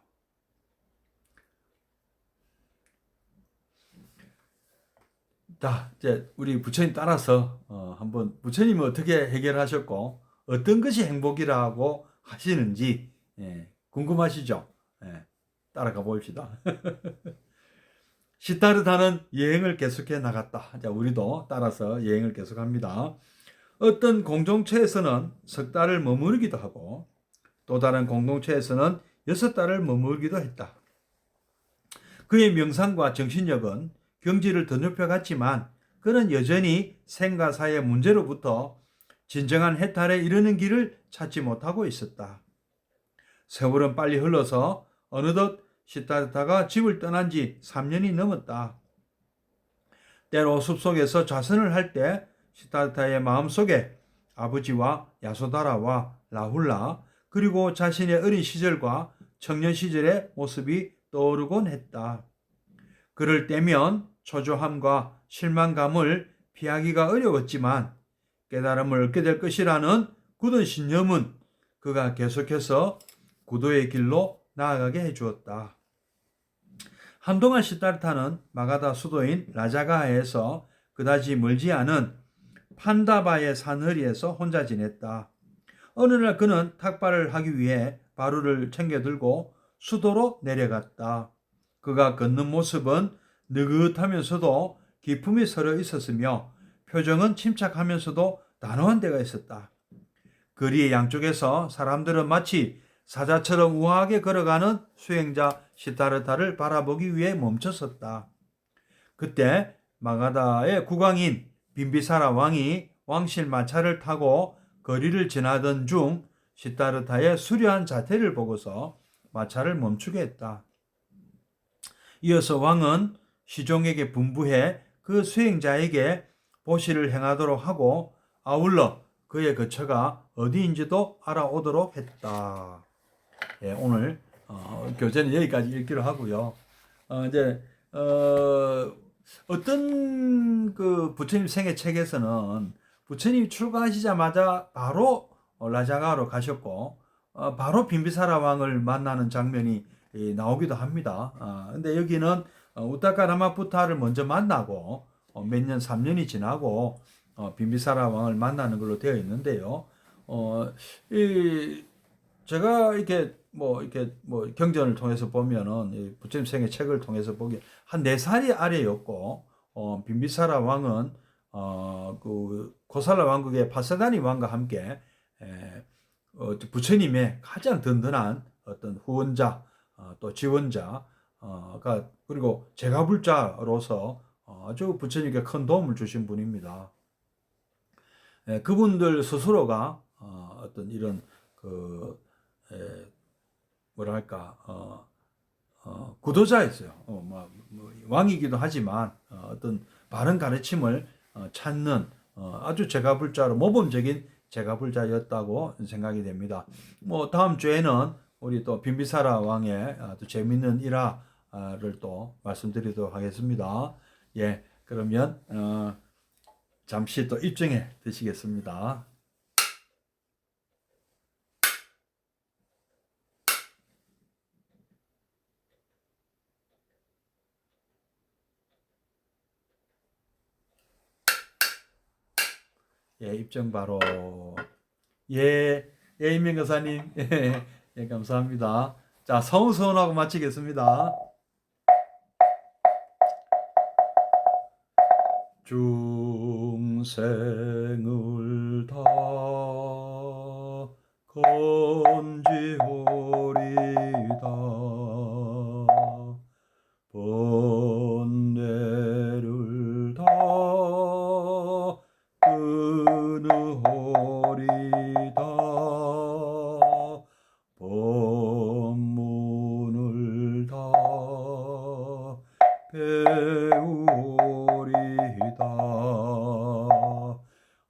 자, 이제 우리 부처님 따라서 한번 부처님은 어떻게 해결하셨고 어떤 것이 행복이라고 하시는지 궁금하시죠? 따라가 봅시다. 시타르타는 여행을 계속해 나갔다. 자, 우리도 따라서 여행을 계속합니다. 어떤 공동체에서는 석 달을 머무르기도 하고 또 다른 공동체에서는 6달을 머무르기도 했다. 그의 명상과 정신력은 경지를 더 높여갔지만 그는 여전히 생과 사의 문제로부터 진정한 해탈에 이르는 길을 찾지 못하고 있었다. 세월은 빨리 흘러서 어느덧 시타르타가 집을 떠난 지 3년이 넘었다. 때로 숲속에서 좌선을 할 때 시타르타의 마음속에 아버지와 야소다라와 라훌라 그리고 자신의 어린 시절과 청년 시절의 모습이 떠오르곤 했다. 그럴 때면 초조함과 실망감을 피하기가 어려웠지만 깨달음을 얻게 될 것이라는 굳은 신념은 그가 계속해서 구도의 길로 나아가게 해주었다. 한동안 시타르타는 마가다 수도인 라자가에서 그다지 멀지 않은 판다바의 산허리에서 혼자 지냈다. 어느 날 그는 탁발을 하기 위해 바루를 챙겨들고 수도로 내려갔다. 그가 걷는 모습은 느긋하면서도 기품이 서려 있었으며 표정은 침착하면서도 단호한 데가 있었다. 거리의 양쪽에서 사람들은 마치 사자처럼 우아하게 걸어가는 수행자 시타르타를 바라보기 위해 멈췄었다. 그때 마가다의 국왕인 빈비사라 왕이 왕실 마차를 타고 거리를 지나던 중 시다르타의 수려한 자태를 보고서 마차를 멈추게 했다. 이어서 왕은 시종에게 분부해 그 수행자에게 보시를 행하도록 하고 아울러 그의 거처가 어디인지도 알아오도록 했다. 예, 오늘 교재는 여기까지 읽기로 하고요. 이제 어떤 그 부처님 생애 책에서는 부처님이 출가하시자마자 바로 라자가로 가셨고 바로 빈비사라 왕을 만나는 장면이 나오기도 합니다. 근데 여기는 우타카 라마푸타를 먼저 만나고 몇 년, 3년이 지나고 빈비사라 왕을 만나는 걸로 되어 있는데요. 제가 이렇게 경전을 통해서 보면은 부처님 생애 책을 통해서 보기 한 4살이 아래였고 빈비사라 왕은 그 고살라 왕국의 파사다니 왕과 함께 부처님의 가장 든든한 어떤 후원자 또 지원자가 그리고 제가불자로서 아주 부처님께 큰 도움을 주신 분입니다. 그분들 스스로가 어떤 이런 그 뭐랄까 구도자였어요. 왕이기도 하지만 어떤 바른 가르침을 찾는 아주 제가불자로 모범적인 제가불자였다고 생각이 됩니다. 다음 주에는 우리 또 빈비사라 왕의 아주 재밌는 일화를 또 말씀드리도록 하겠습니다. 예, 그러면 잠시 또 입증해 드시겠습니다. 예, 입증 바로. 예, 임명 교사님. 예, 감사합니다. 자, 성우서원하고 마치겠습니다. 중생을 다 건지오리다. 번뇌를 다 끊으오리다. 법문을 다 배우오리다.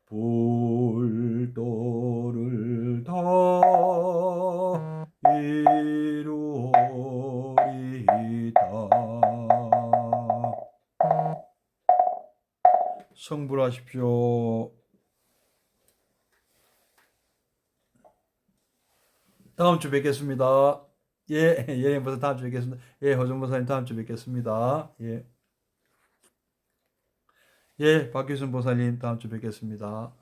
불도를 다 이루오리다. 성불하십시오. 다음 주 뵙겠습니다. 예, 예림보사 다음 주 뵙겠습니다. 예, 호정보사님 다음 주 뵙겠습니다. 예. 예, 박규순 보사님 다음 주 뵙겠습니다.